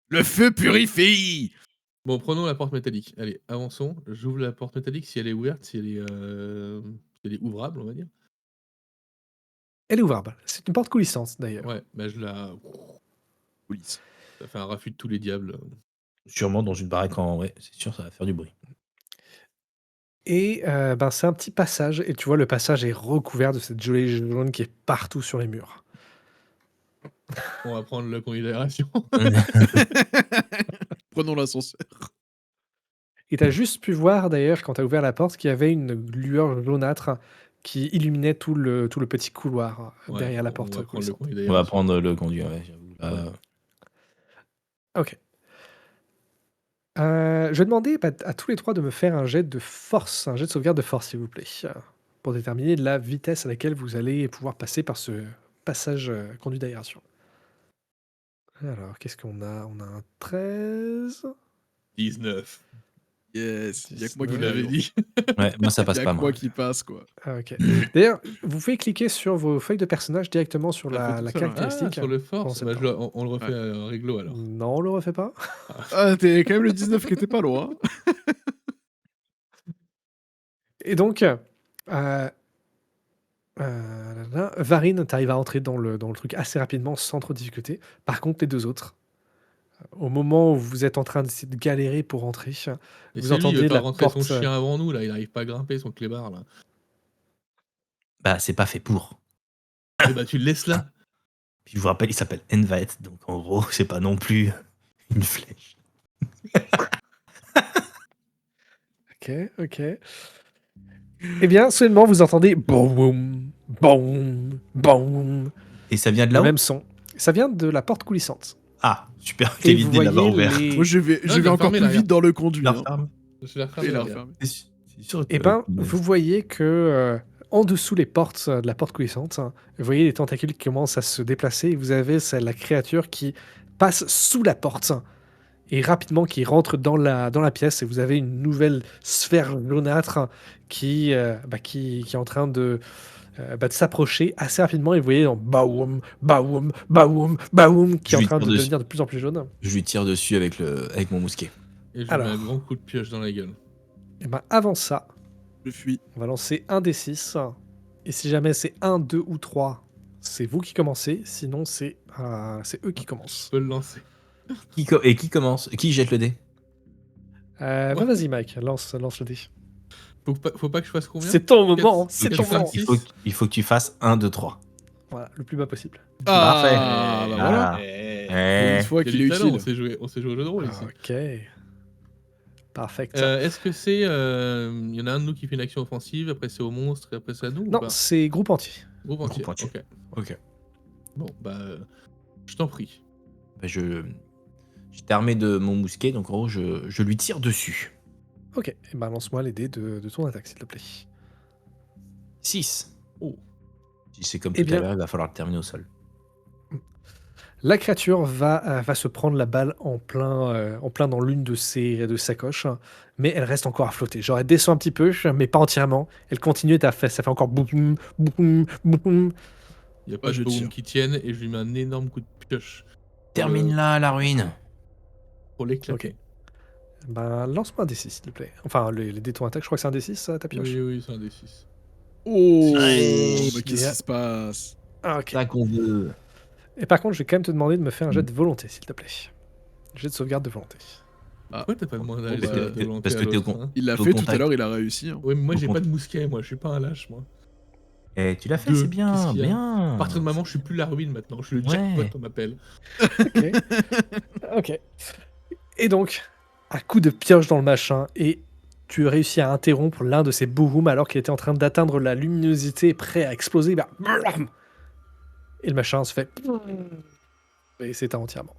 Le feu purifie! Bon, prenons la porte métallique. Allez, avançons. J'ouvre la porte métallique si elle est ouverte, si elle est ouvrable, on va dire. Elle est ouvrable. C'est une porte coulissante, d'ailleurs. Ouais, bah je la. Police. Ça fait un raffut de tous les diables. Sûrement dans une baraque en. Ouais, c'est sûr, ça va faire du bruit. Et c'est un petit passage, et tu vois, le passage est recouvert de cette gelée jaune qui est partout sur les murs. On va prendre le conduit d'aération. Prenons l'ascenseur. Et tu as juste pu voir, d'ailleurs, quand tu as ouvert la porte, qu'il y avait une lueur jaunâtre qui illuminait tout le petit couloir Ouais, derrière la on porte va prendre le coulissante. conduit On va d'aération. prendre le conduit, ouais, j'avoue. Là, Ok. Je vais demander à tous les trois de me faire un jet de force, un jet de sauvegarde de force, s'il vous plaît, pour déterminer la vitesse à laquelle vous allez pouvoir passer par ce passage conduit d'aération. Alors, qu'est-ce qu'on a? On a un 13. 19. Yes. Y'a que moi qui Vous 19. l'avez dit. Ouais, moi ça passe Y'a pas, que moi. moi qui passe, quoi. Ah, ok. D'ailleurs, vous pouvez cliquer sur vos feuilles de personnage directement sur Ça fait tout la seul, hein. caractéristique. Ah, sur le pendant force. cette Bah, porte. on le refait à réglo alors. Non, on le refait pas. Ah, t'es quand même le 19 qui était pas loin. Et donc, Varine, tu arrives à entrer dans le truc assez rapidement, sans trop de difficulté. Par contre, les deux autres, au moment où vous êtes en train d'essayer de galérer pour entrer, Et vous c'est lui, il veut entendez pas la rentrer son porte. chien avant nous, là. Il arrive pas à grimper son clébard, là. Bah, c'est pas fait pour. Et bah, tu le laisses là. Puis je vous rappelle, il s'appelle Envaet, donc en gros, c'est pas non plus une flèche. Ok. Eh bien, soudainement, vous entendez boum, boum, boum, Et ça vient de le là-haut? même son. Ça vient de la porte coulissante. Ah, super, Et quelle vous idée de l'avoir voyez ouvert. Moi, je vais il a encore fermé, plus là, vite dans le conduit. La Hein. referme. Je l'ai refermé, Et la regarde. refermer. C'est sûr Eh que- ben, vous voyez que en dessous les portes de la porte coulissante, vous voyez les tentacules qui commencent à se déplacer et vous avez la créature qui passe sous la porte et rapidement qui rentre dans la pièce et vous avez une nouvelle sphère jaunâtre qui est en train de s'approcher assez rapidement et vous voyez dans baoum, baoum, baoum, baoum qui est Je en lui train tire de dessus. devenir de plus en plus jaune. Je lui tire dessus avec mon mousquet. Et je lui Alors. mets un grand coup de pioche dans la gueule. Et ben avant ça, Je fuis. on va lancer un des 6 et si jamais c'est 1, 2 ou 3, C'est vous qui commencez, sinon c'est eux qui Je commencent. peux le lancer. Qui commence? Qui jette le dé? Bah, vas-y, Mike, lance le dé. Faut pas que je fasse combien? C'est ton moment, Quatre- c'est quatre, ton cinq, moment. six. Il faut que tu fasses 1, 2, 3. Voilà, le plus bas possible. Parfait. Ah, bah voilà. Ah. Eh, Pour une fois il y a qu'il du est talent, utile. on sait jouer au jeu de rôle ici. Ok. Parfait. Est-ce que c'est. Il y en a un de nous qui fait une action offensive, après c'est au monstre, et après c'est à nous ou Non, pas? c'est groupe entier. Groupe entier. Groupe entier. Ok. Ok. Bon, bah. Je t'en prie. Bah, j'étais armé de mon mousquet, donc en gros, je lui tire dessus. Ok, et ben lance-moi les dés de ton attaque, s'il te plaît. 6. Oh. Si c'est comme Eh tout bien- à l'heure, il va falloir le terminer au sol. La créature va se prendre la balle en plein dans l'une de ses sacoches, mais elle reste encore à flotter. Genre, elle descend un petit peu, mais pas entièrement. Elle continue et ça fait encore boum, boum, boum. Il n'y a pas je de boom tire. qui tienne et je lui mets un énorme coup de pioche. Termine-la, la ruine. Pour l'éclater. Ben, lance-moi un D6, s'il te plaît. Enfin, les dés de ton attaque, je crois que c'est un D6, ça, ta pioche. Oui, c'est un D6. Oh, Ouais. mais qu'est-ce qui se passe? Ah, ok. Ça qu'on veut. Et par contre, je vais quand même te demander de me faire un jet de volonté, s'il te plaît. Jet de sauvegarde de volonté. Pourquoi t'as pas demandé à Bon, essayer bah, de volonté parce à que t'es au l'autre, con. hein? Il l'a Au fait tout à contact. l'heure, il a réussi. Hein. Oui, mais moi Au j'ai compte. pas de mousquet, moi je suis pas un lâche, moi. Eh, tu l'as fait, Deux. c'est bien, Qu'est-ce qu'il y a bien. À partir de moment, je suis plus la ruine maintenant, je suis le Ouais. jackpot, on m'appelle. Ok. Ok. Et donc, un coup de pioche dans le machin, et tu réussis à interrompre l'un de ces booms alors qu'il était en train d'atteindre la luminosité, prêt à exploser. Bah, blam. Et le machin se fait. Et s'éteint entièrement.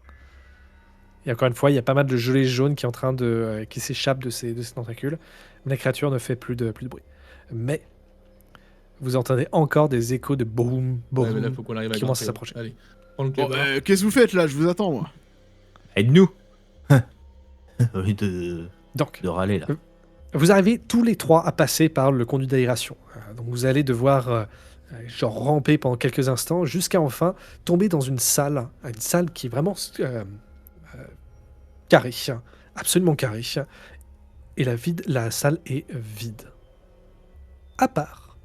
Et encore une fois, il y a pas mal de gelée jaune qui est en train qui s'échappe de ces tentacules. Mais la créature ne fait plus de bruit. Mais vous entendez encore des échos de boum, boum. Ouais, mais là faut qu'on arrive à qui commence à grimper. s'approcher. Allez, prends le Bon, clébard. qu'est-ce que vous faites là? Je vous attends, moi. Aide-nous. Au lieu de Donc, râler, là. vous arrivez tous les trois à passer par le conduit d'aération. Donc vous allez devoir genre ramper pendant quelques instants jusqu'à enfin tomber dans une salle qui est vraiment carrée, absolument carrée. Et la salle est vide. À part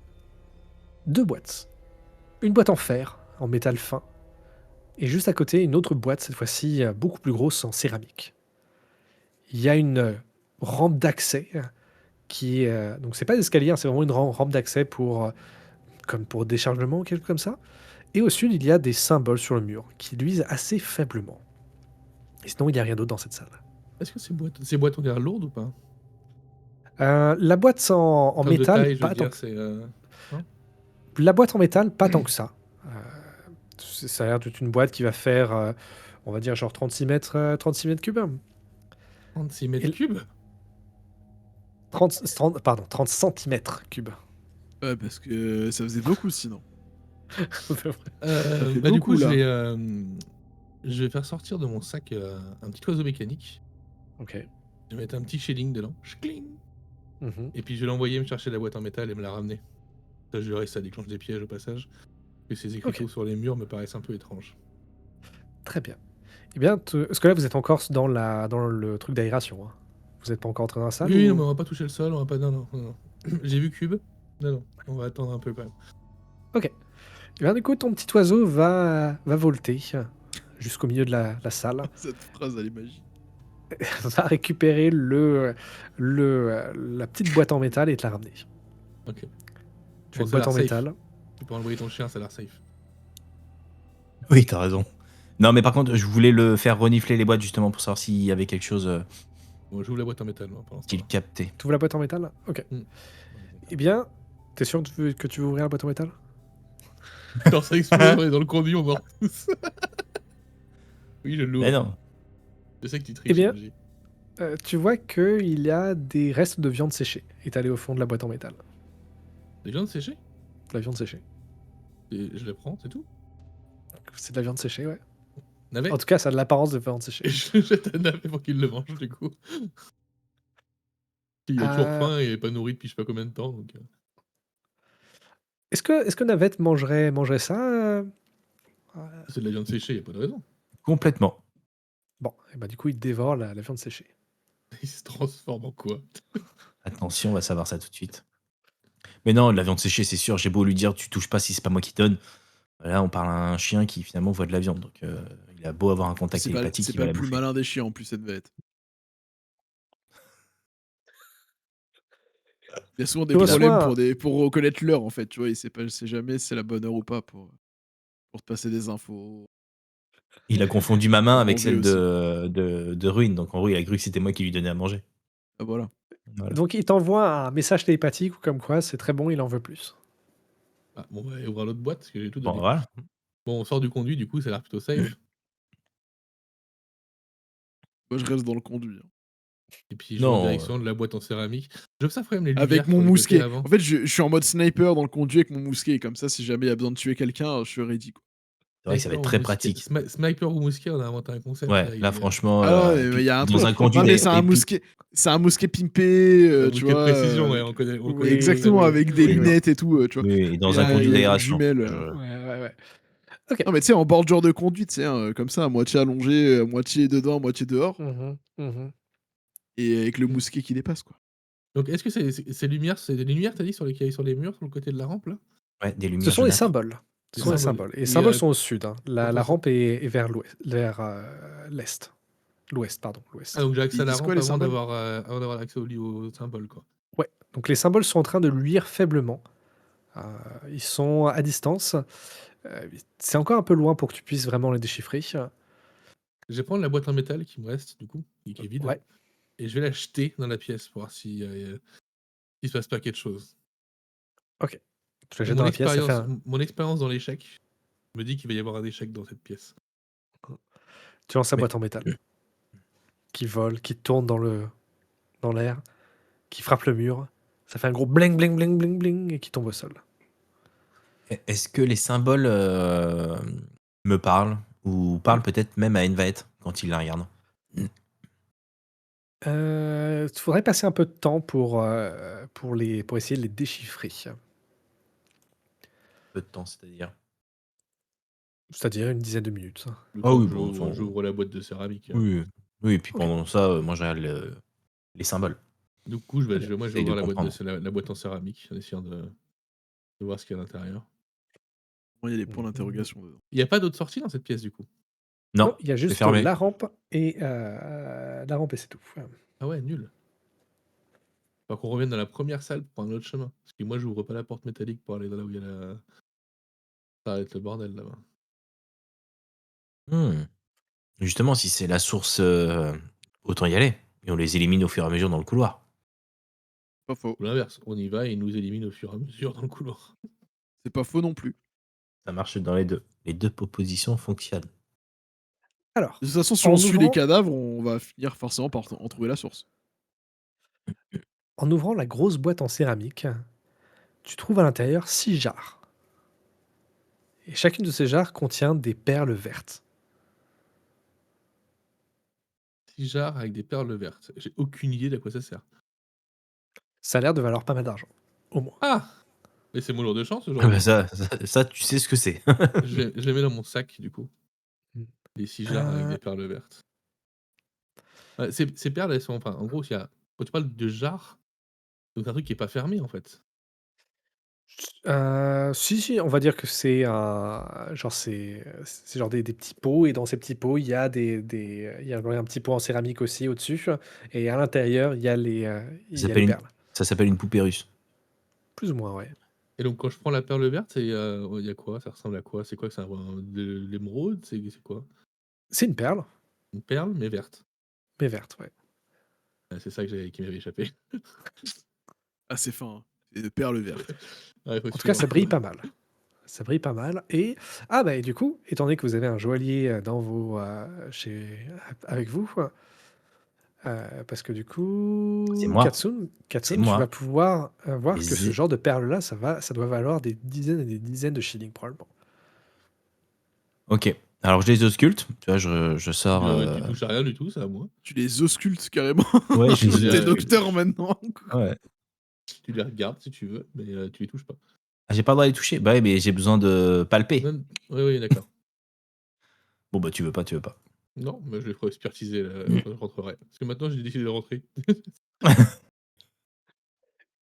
deux boîtes. Une boîte en fer, en métal fin, et juste à côté une autre boîte, cette fois-ci beaucoup plus grosse en céramique. Il y a une rampe d'accès qui est donc c'est pas d'escalier, hein, c'est vraiment une rampe d'accès comme pour déchargement ou quelque chose comme ça. Et au sud, il y a des symboles sur le mur qui luisent assez faiblement. Et sinon, il n'y a rien d'autre dans cette salle. Est-ce que ces boîtes ont l'air lourdes ou pas? La boîte en Comme de métal, taille, je veux pas tant dire, c'est. la boîte en métal, pas tant que ça. Ça a l'air d'être une boîte qui va faire, on va dire, genre 36 mètres cubes. 36 mètres Et- cubes? 30 centimètres cubes. Ouais, parce que ça faisait beaucoup sinon. Du beaucoup, coup, là. je vais faire sortir de mon sac un petit oiseau mécanique. Ok. Je vais mettre un petit shilling dedans. Shkling. Mhm. Et puis je vais l'envoyer me chercher la boîte en métal et me la ramener. Ça, je verrai si ça déclenche des pièges au passage. Et ces écriteaux Ok. sur les murs me paraissent un peu étranges. Très bien. Eh bien, parce que là, vous êtes encore dans le truc d'aération. Hein. Vous n'êtes pas encore entré dans la salle Oui, ou- non, mais on va pas toucher le sol, on va pas. Non. J'ai vu Cube. Non, on va attendre un peu quand même. Eh bien, du coup, ton petit oiseau va volter jusqu'au milieu de la salle, Cette phrase, elle est magique. va récupérer la petite boîte en métal et te la ramener. Ok. Tu Bon, as une ça a boîte en l'air safe. métal. Tu peux envoyer ton chien, ça a l'air safe. Oui, t'as raison. Non, mais par contre, je voulais le faire renifler les boîtes justement pour savoir s'il y avait quelque chose Bon, j'ouvre la boîte en métal, moi, pour l'instant. qu'il captait. Tu ouvres la boîte en métal? Ok. Mm. Eh bien, t'es sûr que tu veux ouvrir la boîte en métal? Quand ça explose, on est dans le conduit, on meurt tous. Oui, je l'ouvre. Mais non. Je sais que tu triches. Eh bien- Shinji. Tu vois qu'il y a des restes de viande séchée étalés au fond de la boîte en métal. Des viandes séchées De la viande séchée. Et je la prends, c'est tout. C'est de la viande séchée, ouais. Navet. En tout cas, ça a de l'apparence de viande séchée. Et je jette un navet pour qu'il le mange, du coup. Il a toujours faim et est pas nourri depuis je sais pas combien de temps. Donc... Est-ce que Navette mangerait ça C'est de la viande séchée, y a pas de raison. Complètement. Bon, et bah du coup, il dévore la viande séchée. Il se transforme en quoi? Attention, on va savoir ça tout de suite. Mais non, la viande séchée, c'est sûr. J'ai beau lui dire, tu touches pas si c'est pas moi qui donne. Là, on parle à un chien qui finalement voit de la viande, donc il a beau avoir un contact télépathique, C'est il pas va le la plus bouffer. malin des chiens en plus, cette bête. Il y a souvent des Tu problèmes reçois pour reconnaître l'heure en fait, tu vois? Il sait jamais si c'est la bonne heure ou pas pour te passer des infos. Il a confondu ma main Pour avec manger celle aussi. de Ruin, donc en gros, il a cru que c'était moi qui lui donnais à manger. Ah voilà. Voilà. donc il t'envoie un message télépathique ou comme quoi c'est très bon, il en veut plus. Ah, bon, on va ouvrir l'autre boîte parce que j'ai tout Bon, donné. voilà. Bon, on sort du conduit, du coup, ça a l'air plutôt safe. Moi je reste dans le conduit, hein. Et puis je vais en Non, direction de la boîte en céramique. J'observe quand même les Avec lumières mon sur les côtés mousquet. avant. En fait, je suis en mode sniper dans le conduit avec mon mousquet, comme ça si jamais il y a besoin de tuer quelqu'un, je suis ready, quoi. c'est vrai que ça va Sniper être ou très mousquet, pratique. Sniper ou mousquet, on a inventé un concept Ouais, là. là franchement, Ah non, mais il y a un dans truc. un conduit Non mais c'est un mousquet pimpé, Un tu mousquet de vois? précision, ouais, on connaît le Oui, concept. Exactement, oui, avec des oui, oui. lunettes et tout, tu vois? oui, et Et dans un conduit il y a une d'aération. jumelle, Ouais. OK. Non mais tu sais en bordure de conduite, tu sais, hein, comme ça, à moitié allongé, à moitié dedans, à moitié dehors Mmh. et avec le Mmh. mousquet qui dépasse, quoi. Donc est-ce que ces lumières, c'est des lumières, t'as dit, sur les murs, sur le côté de la rampe là? Ouais, des Ce lumières sont des jaunâtres. symboles. Ce Des sont des symboles. symboles et les Et symboles sont au sud, hein. La contre ça. rampe est vers l'est. L'ouest, pardon, Ah, l'ouest. donc j'ai accès à Ils la disent quoi rampe les symboles? avant d'avoir l'accès aux symboles, quoi. Ouais, donc les symboles sont en train de luire faiblement. Heu, Ils sont à distance. C'est encore un peu loin pour que tu puisses vraiment les déchiffrer. Je vais prendre la boîte en métal qui me reste, du coup, et qui est vide, Ouais, et je vais la jeter dans la pièce pour voir si, s'il se passe pas quelque chose. OK. Tu la Et jettes dans la pièce, ça fait un mon expérience dans l'échec me dit qu'il va y avoir un échec dans cette pièce. tu lances la Mais boîte en métal qui vole, qui tourne dans l'air, qui frappe le mur. Ça fait un gros bling bling bling bling bling et qui tombe au sol. est-ce que les symboles me parlent ou parlent peut-être même à Envaet quand il la regarde? Faudrait passer un peu de temps pour essayer de les déchiffrer. Peu de temps, c'est-à-dire? C'est-à-dire une dizaine de minutes. Le Ah temps oui, que bon, enfin, j'ouvre la boîte de céramique. oui, oui, et puis OK. pendant ça, moi je regarde les symboles. Du coup, Très bien. moi, je vais J'essaye de ouvrir comprendre. la boîte en céramique en essayant de voir ce qu'il y a à l'intérieur. Bon, il y a des points Mmh. d'interrogation dedans. Il y a pas d'autre sortie dans cette pièce, du coup? Non, Non, il y a c'est juste fermé. la rampe et c'est tout. Ah ouais, nul. Faut qu'on revienne dans la première salle pour prendre un autre chemin. Parce que moi, j'ouvre pas la porte métallique pour aller là où il y a la ça va être le bordel là-bas. Mmh. Justement, si c'est la source, autant y aller et on les élimine au fur et à mesure dans le couloir. Pas faux. Ou l'inverse, on y va et ils nous éliminent au fur et à mesure dans le couloir. C'est pas faux non plus. Ça marche dans les 2. Les 2 propositions fonctionnent. Alors, De toute façon, si on en suit les ouvrant cadavres, on va finir forcément par en trouver la source. en ouvrant la grosse boîte en céramique, tu trouves à l'intérieur 6 jarres et chacune de ces jarres contient des perles vertes. 6 jarres avec des perles vertes. J'ai aucune idée d'à quoi ça sert. Ça a l'air de valoir pas mal d'argent, au moins. Ah! Laissez-moi lourd de chance Ah bah aujourd'hui. ça, tu sais ce que c'est. Je les mets dans mon sac, du coup. Mmh. Les 6 jarres avec Heu, des perles vertes. Ces perles, elles sont enfin, en gros, il y a quand tu parles de jarres, donc un truc qui est pas fermé, en fait. si, on va dire que c'est un genre c'est genre des petits pots et dans ces petits pots, il y a il y a un petit pot en céramique aussi au-dessus et à l'intérieur, il Ça y a les s'appelle une perles. ça s'appelle une poupée russe. Plus ou moins, ouais. Et donc quand je prends la perle verte, il y a quoi? Ça ressemble à quoi? C'est quoi? C'est de l'émeraude? C'est quoi? C'est une perle, Une perle, mais verte. mais verte, ouais. Ouais, c'est ça qui m'avait échappé. Ah, c'est fin, hein. C'est de perles vertes. Ouais, faut En tout cas, suivre un ça peu. brille pas mal. Ça brille pas mal et et du coup, étant donné que vous avez un joaillier, dans vos, avec vous, parce que du C'est coup, moi, c'est Tu vas moi. pouvoir, voir que Les ce é genre de perles-là, ça doit valoir des dizaines et des dizaines de shillings probablement. OK. Alors je les ausculte, tu vois, je sors, Tu touches à rien du tout, c'est à moi. Tu les auscultes carrément. ouais, je Tu les les, T'es heu, docteur maintenant. ouais. tu les regardes si tu veux, mais tu les touches pas. Ah, j'ai pas le droit de les toucher? Bah, ouais, mais j'ai besoin de palper. Non, oui, d'accord. Bon, bah, tu veux pas, tu veux pas. Non, mais je les ferai expertiser, quand je rentrerai. Parce que maintenant, j'ai décidé de rentrer.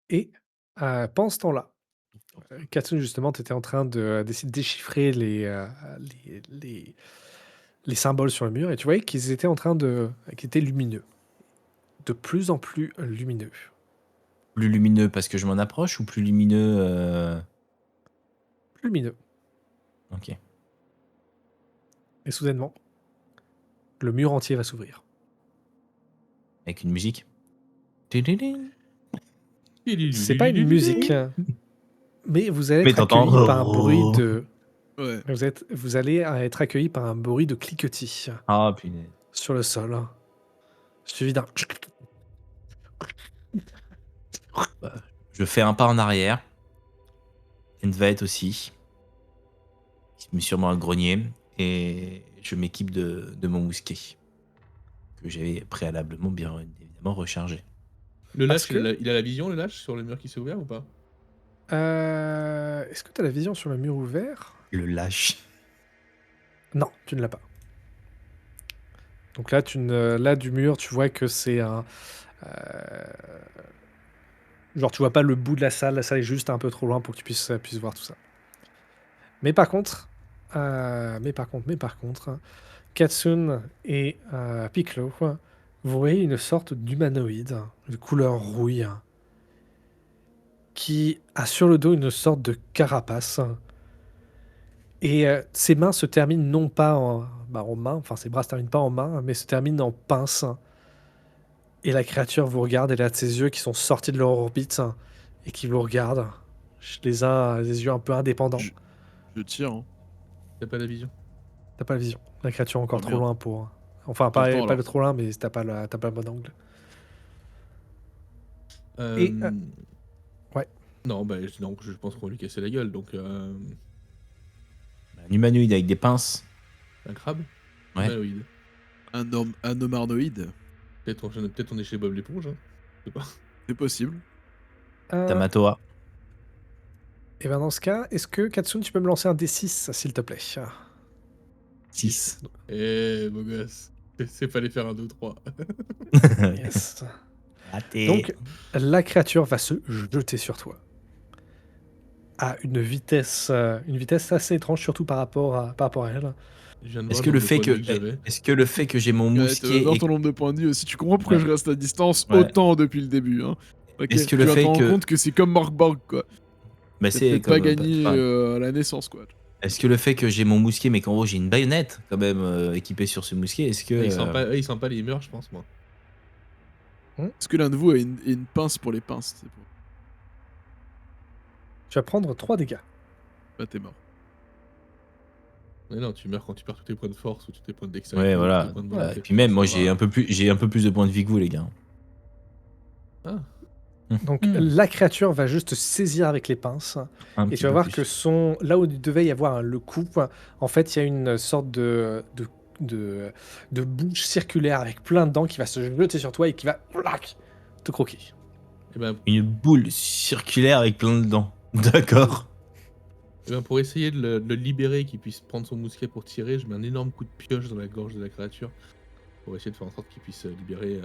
Et pendant ce temps-là, Katsune, justement, tu étais en train d'essayer de déchiffrer les, les, les symboles sur le mur et tu voyais qu'ils étaient en train qu'ils étaient lumineux. De plus en plus lumineux. Plus lumineux parce que je m'en approche ou plus lumineux Plus lumineux. Ok. Et soudainement, le mur entier va s'ouvrir. Avec une musique. C'est pas une musique, mais vous allez Mais être t'entends. accueilli par un bruit de. Ouais. Vous allez être accueilli par un bruit de cliquetis Ah, punaise. sur le sol, suivi d'un. Je fais un pas en arrière. Envaet aussi. Il met sûrement un grenier. Et je m'équipe de mon mousquet. Que j'avais préalablement bien évidemment rechargé. Le Parce lâche, que- il a la vision, le lâche, sur le mur qui s'est ouvert ou pas? Est-ce que tu as la vision sur le mur ouvert? Le lâche. Non, tu ne l'as pas. Donc là, là, du mur, tu vois que c'est un. Genre, tu vois pas le bout de la salle est juste un peu trop loin pour que tu puisses voir tout ça. Mais par contre, Katsune et Piccolo, vous voyez une sorte d'humanoïde de couleur rouille qui a sur le dos une sorte de carapace. Et ses mains se terminent non pas en main, enfin ses bras se terminent pas en main, mais se terminent en pince. Et la créature vous regarde, elle a ses yeux qui sont sortis de leur orbite et qui vous regardent. Les uns, des yeux un peu indépendants. Je tire. Hein. T'as pas la vision? T'as pas la vision. La créature est encore Oh, trop merde. loin pour. Enfin, Pas le temps, pas alors. le trop loin, mais t'as pas le bon angle. Euh, Et, ouais. Non, bah, non, je pense qu'on va lui casser la gueule, donc... Un humanoïde avec des pinces. Un crabe? Ouais. Humanoïde. Un homme arnoïde. Peut-être on est chez Bob l'éponge, hein. Je sais pas. C'est possible. Tamatoa. Et bien dans ce cas, est-ce que Katsune, tu peux me lancer un D6, s'il te plaît? 6. Eh, beau gosse. C'est fallait faire un 2-3. Yes. Raté. Donc, la créature va se jeter sur toi. À une vitesse assez étrange, surtout par rapport à elle. Je viens de Est-ce voir que le le nombre de fait points que, de vie j'avais. est-ce que le fait que j'ai mon mousquet dans et ton nombre de points de vie aussi, tu comprends pourquoi Ouais. je reste à distance Ouais. autant depuis le début. Hein. Ok, Est-ce que tu le vas te fait rendre que- compte que c'est comme Morgborg, quoi. bah, C'est c'est peut-être comme pas gagné enfin, à la naissance, quoi. est-ce que le fait que j'ai mon mousquet mais qu'en gros j'ai une baïonnette quand même équipée sur ce mousquet, est-ce que Il sent pas les murs, je pense, moi. Est-ce que l'un de vous a une pince pour les pinces? C'est pour... Tu vas prendre 3 dégâts. Bah, t'es mort. Mais non, tu meurs quand tu perds tous tes points de force ou tous tes points de dextérité. ouais ou tous voilà. tes points de Voilà. volonté. Et puis même moi Ça j'ai va. un peu plus de points de vie que vous les gars. Ah, Donc, Hmm. la créature va juste te saisir avec les pinces. Un Et petit tu vas peu voir plus. que là où il devait y avoir le coupe, en fait, il y a une sorte de bouche circulaire avec plein de dents qui va se jeter sur toi et qui va plac, te croquer. et ben, Une boule circulaire avec plein de dents. D'accord. pour essayer de le libérer, qu'il puisse prendre son mousquet pour tirer, je mets un énorme coup de pioche dans la gorge de la créature pour essayer de faire en sorte qu'il puisse libérer.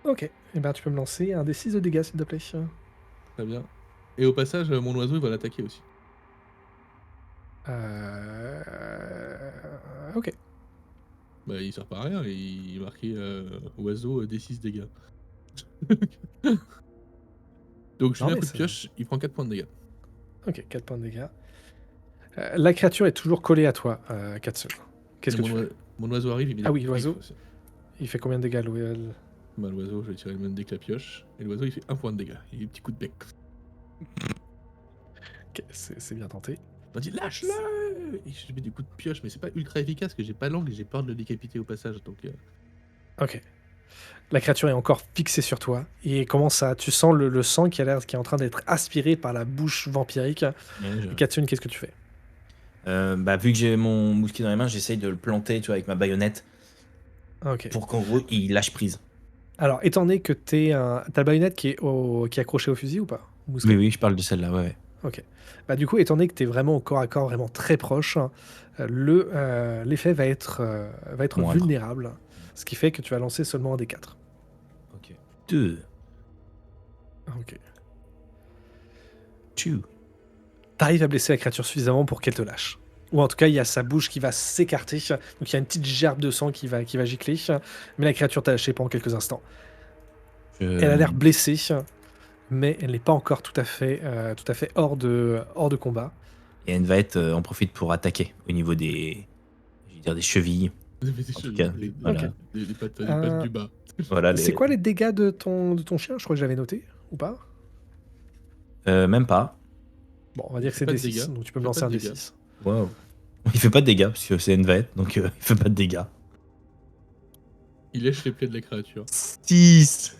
Ok, et ben tu peux me lancer un D6 de dégâts, s'il te plaît. Très bien. Et au passage, mon oiseau il va l'attaquer aussi. Ok. Bah, il sert pas à rien, il est marqué oiseau D6 dégâts. Donc je Non, mets un mais coup de ça- pioche, il prend 4 points de dégâts. Ok, 4 points de dégâts. La créature est toujours collée à toi, Katsune. Qu'est-ce que Et tu fais mon oiseau arrive, il met Ah des oui, coups de l'oiseau. griffe aussi. Il fait combien de dégâts, Louis? Bah, l'oiseau, je vais tirer le même dé que la pioche. Et l'oiseau, il fait 1 point de dégâts. Il a des petits coups de bec. Ok, c'est bien tenté. On dit lâche-le. Et je mets des coups de pioche, mais c'est pas ultra efficace, parce que j'ai pas l'angle et j'ai peur de le décapiter au passage. Donc, Ok. La créature est encore fixée sur toi et commence à. Tu sens le sang qui est en train d'être aspiré par la bouche vampirique. Katsune, qu'est-ce que tu fais? Bah vu que j'ai mon mousquet dans les mains, j'essaye de le planter, tu vois, avec ma baïonnette Ok. pour qu'en gros il lâche prise. Alors, étant donné que t'as la baïonnette qui est accrochée au fusil ou pas? Au mousquet. Oui, je parle de celle-là, ouais. Ok. Bah, du coup, étant donné que tu es vraiment au corps à corps, vraiment très proche, l'effet va être Moindre. vulnérable. Ce qui fait que tu vas lancer seulement un des 4. Ok. 2. Ok. 2. T'arrives à blesser la créature suffisamment pour qu'elle te lâche. Ou en tout cas, il y a sa bouche qui va s'écarter. Donc il y a une petite gerbe de sang qui va gicler. Mais la créature t'a lâché pendant quelques instants. Elle a l'air Je- blessée, mais elle n'est pas encore tout à fait hors de combat. Et Envite en profite pour attaquer au niveau je veux dire, des chevilles. Vous avez des En tout chevilles, cas, les, voilà. Ok. les pattes, les pattes Euh, du bas. Voilà c'est quoi les dégâts de ton chien? Je crois que j'avais noté, ou pas? Même pas. Bon, on va Il dire que fait c'est pas de D6, dégâts. donc tu peux Il me fait lancer pas un de dégâts. D6. Waouh. Il fait pas de dégâts parce que c'est Envite, donc il fait pas de dégâts. Il lèche les plaies de la créature. 6.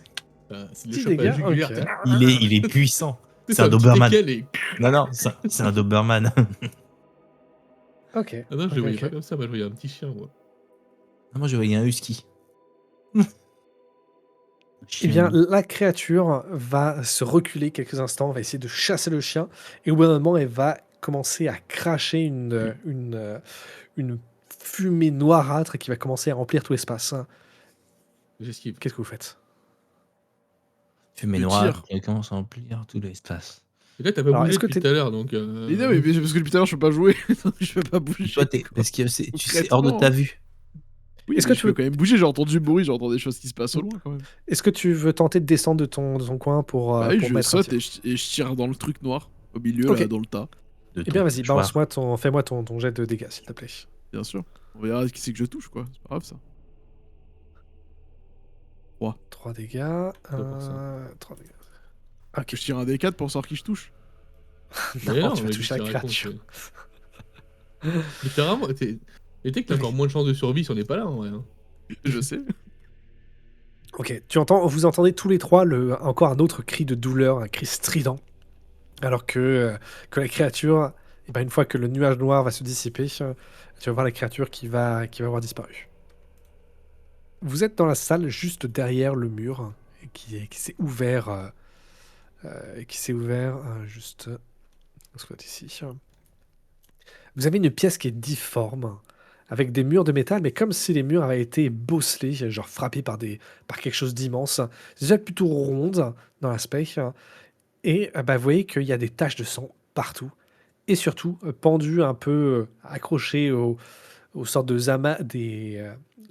C'est le 10 chope à la dégâts, jugulaire. ok. Il est puissant. C'est un petit Doberman. décal et... Non, non, c'est un Doberman. Ok. Ah non, je ok, le voyais ok. pas comme ça, moi je voyais un petit chien, moi. Moi, je voyais un husky. Eh bien, la créature va se reculer quelques instants, va essayer de chasser le chien, et au bout d'un moment, elle va commencer à cracher une fumée noirâtre qui va commencer à remplir tout l'espace. J'esquive. Qu'est-ce que vous faites? Fumée Je noire tire. qui commence à remplir tout l'espace. Et là, t'as pas Alors, bougé est-ce que depuis t'es- tout à l'heure, donc... Mais non, mais c'est parce que depuis tout à l'heure, je peux pas jouer. Donc je peux pas bouger. Toi, quoi. parce que tu sais, hors de Concrètement. ta vue. Oui, Est-ce mais que je tu peux veux- quand même bouger. J'ai entendu le bruit, j'entends des choses qui se passent au loin quand même. Est-ce que tu veux tenter de descendre de ton coin pour Bah oui, je mettre un saute tir? et je tire dans le truc noir, au milieu, Ok. là, dans le tas. De Eh ton bien, vas-y, mouchoir. fais-moi ton jet de dégâts, s'il te plaît. Bien sûr. On verra qui c'est que je touche, quoi. C'est pas grave, ça. 3 dégâts. 3 dégâts. Ok. Je tire un D4 pour savoir qui je touche. Mais Non, tu vas mais toucher la tu racontes, créature. Mais t'as vraiment... Et t'es que t'as encore moins de chances de survie si on n'est pas là, en vrai. Hein. Je sais. Ok, vous entendez tous les trois encore un autre cri de douleur, un cri strident. Alors que la créature, eh ben, une fois que le nuage noir va se dissiper, tu vas voir la créature qui va avoir disparu. Vous êtes dans la salle juste derrière le mur qui s'est ouvert, juste soit ici. Vous avez une pièce qui est difforme, avec des murs de métal, mais comme si les murs avaient été bosselés, genre frappés par quelque chose d'immense. C'est déjà plutôt ronde dans l'aspect. Et bah, vous voyez qu'il y a des taches de sang partout. Et surtout, pendu un peu accroché aux sortes de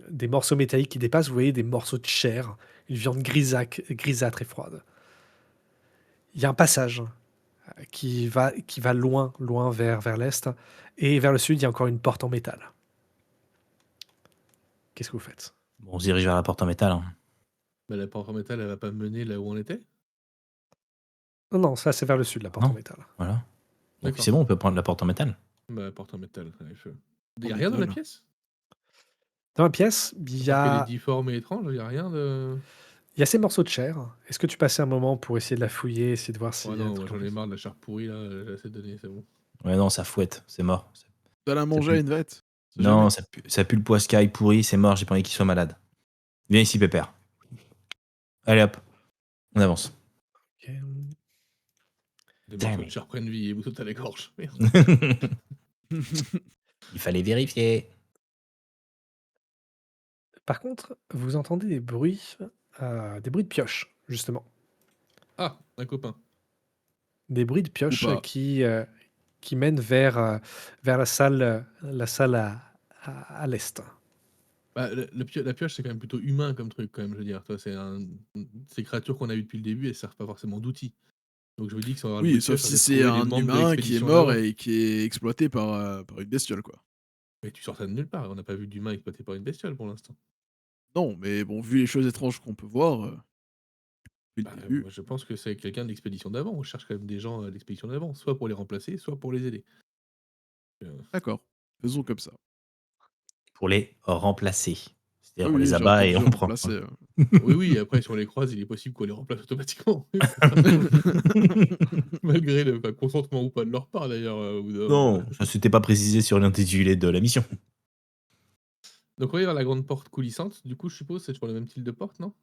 des morceaux métalliques qui dépassent, vous voyez des morceaux de chair, une viande grisâtre et froide. Il y a un passage qui va loin, loin vers l'est. Et vers le sud, il y a encore une porte en métal. Qu'est-ce que vous faites? Bon, on se dirige vers la porte en métal. Hein. Bah, la porte en métal, elle va pas mener là où on était. Non, non, ça c'est vers le sud, la porte Non. en métal. Voilà. Donc D'accord. c'est bon, on peut prendre la porte en métal. Bah, la porte en métal, allez, feu. En Y'a rien dans la métal. pièce? Dans la pièce, il y Parce qu'elle est a difforme et étrange, y'a rien de... ces morceaux de chair. Est-ce que tu passais un moment pour essayer de la fouiller, essayer de voir si... Ouais, non, moi j'en ai marre de la chair pourrie là, j'ai assez donné, c'est bon. Ouais, non, ça fouette, c'est mort. T'as la manger à pue. une vette. Non, ça pue le poiscaille pourri, c'est mort, j'ai pas envie qu'il soit malade. Viens ici, Pépère. Allez hop, on avance. Ok. Des Damn morceaux de it. chair prennent vie et vous sautez à la gorge. Merde. Il fallait vérifier. Par contre, vous entendez des bruits de pioche, justement. Ah, un copain. Des bruits de pioche Ou pas. qui mènent vers la salle, à l'est. Bah, la pioche, c'est quand même plutôt humain comme truc, quand même, je veux dire. Toi, ces créatures qu'on a eues depuis le début, elles servent pas forcément d'outils. Donc je me dis que ça va avoir le Oui, bruit de sauf pioche, ça si va c'est trouver les un membres de humain qui est l'expédition mort d'avant. et qui est exploité par une bestiole, quoi. Mais tu sors ça de nulle part, on n'a pas vu d'humain exploité par une bestiole pour l'instant. Non, mais bon, vu les choses étranges qu'on peut voir, depuis Bah, le début. moi, je pense que c'est quelqu'un de l'expédition d'avant. On cherche quand même des gens de l'expédition d'avant, soit pour les remplacer, soit pour les aider. D'accord, faisons comme ça. Pour les remplacer. Ah C'est-à-dire on oui, les j'ai abat et entendu on prend. remplacer. Oui, oui, après, si on les croise, il est possible qu'on les remplace automatiquement. Malgré le consentement ou pas de leur part, d'ailleurs. au bout d'un moment. Non, ça s'était pas précisé sur l'intitulé de la mission. Donc, on va aller vers la grande porte coulissante. Du coup, je suppose, c'est toujours le même style de porte, non?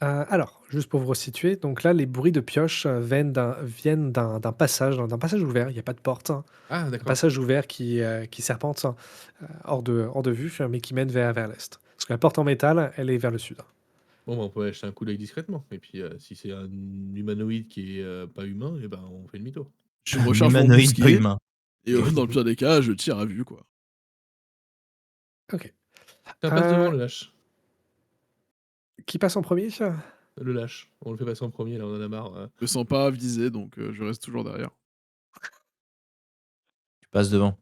Alors, juste pour vous resituer, donc là, les bruits de pioche viennent d'un passage ouvert. Il n'y a pas de porte. Ah, Un d'accord. passage ouvert qui serpente hors de vue, mais qui mène vers l'est. Parce que la porte en métal, elle est vers le sud. Bon, bah, on peut aller jeter un coup d'œil discrètement. Et puis, si c'est un humanoïde qui est pas humain, et ben, on fait demi-tour. Je Un recharge mon humanoïde pas mousquet humain. et dans le pire des cas, je tire à vue, quoi. OK. Ça passe devant Heu, le lâche. qui passe en premier? Le lâche. On le fait passer en premier, là, on en a marre. Je me sens pas visé, donc je reste toujours derrière. Tu passes devant.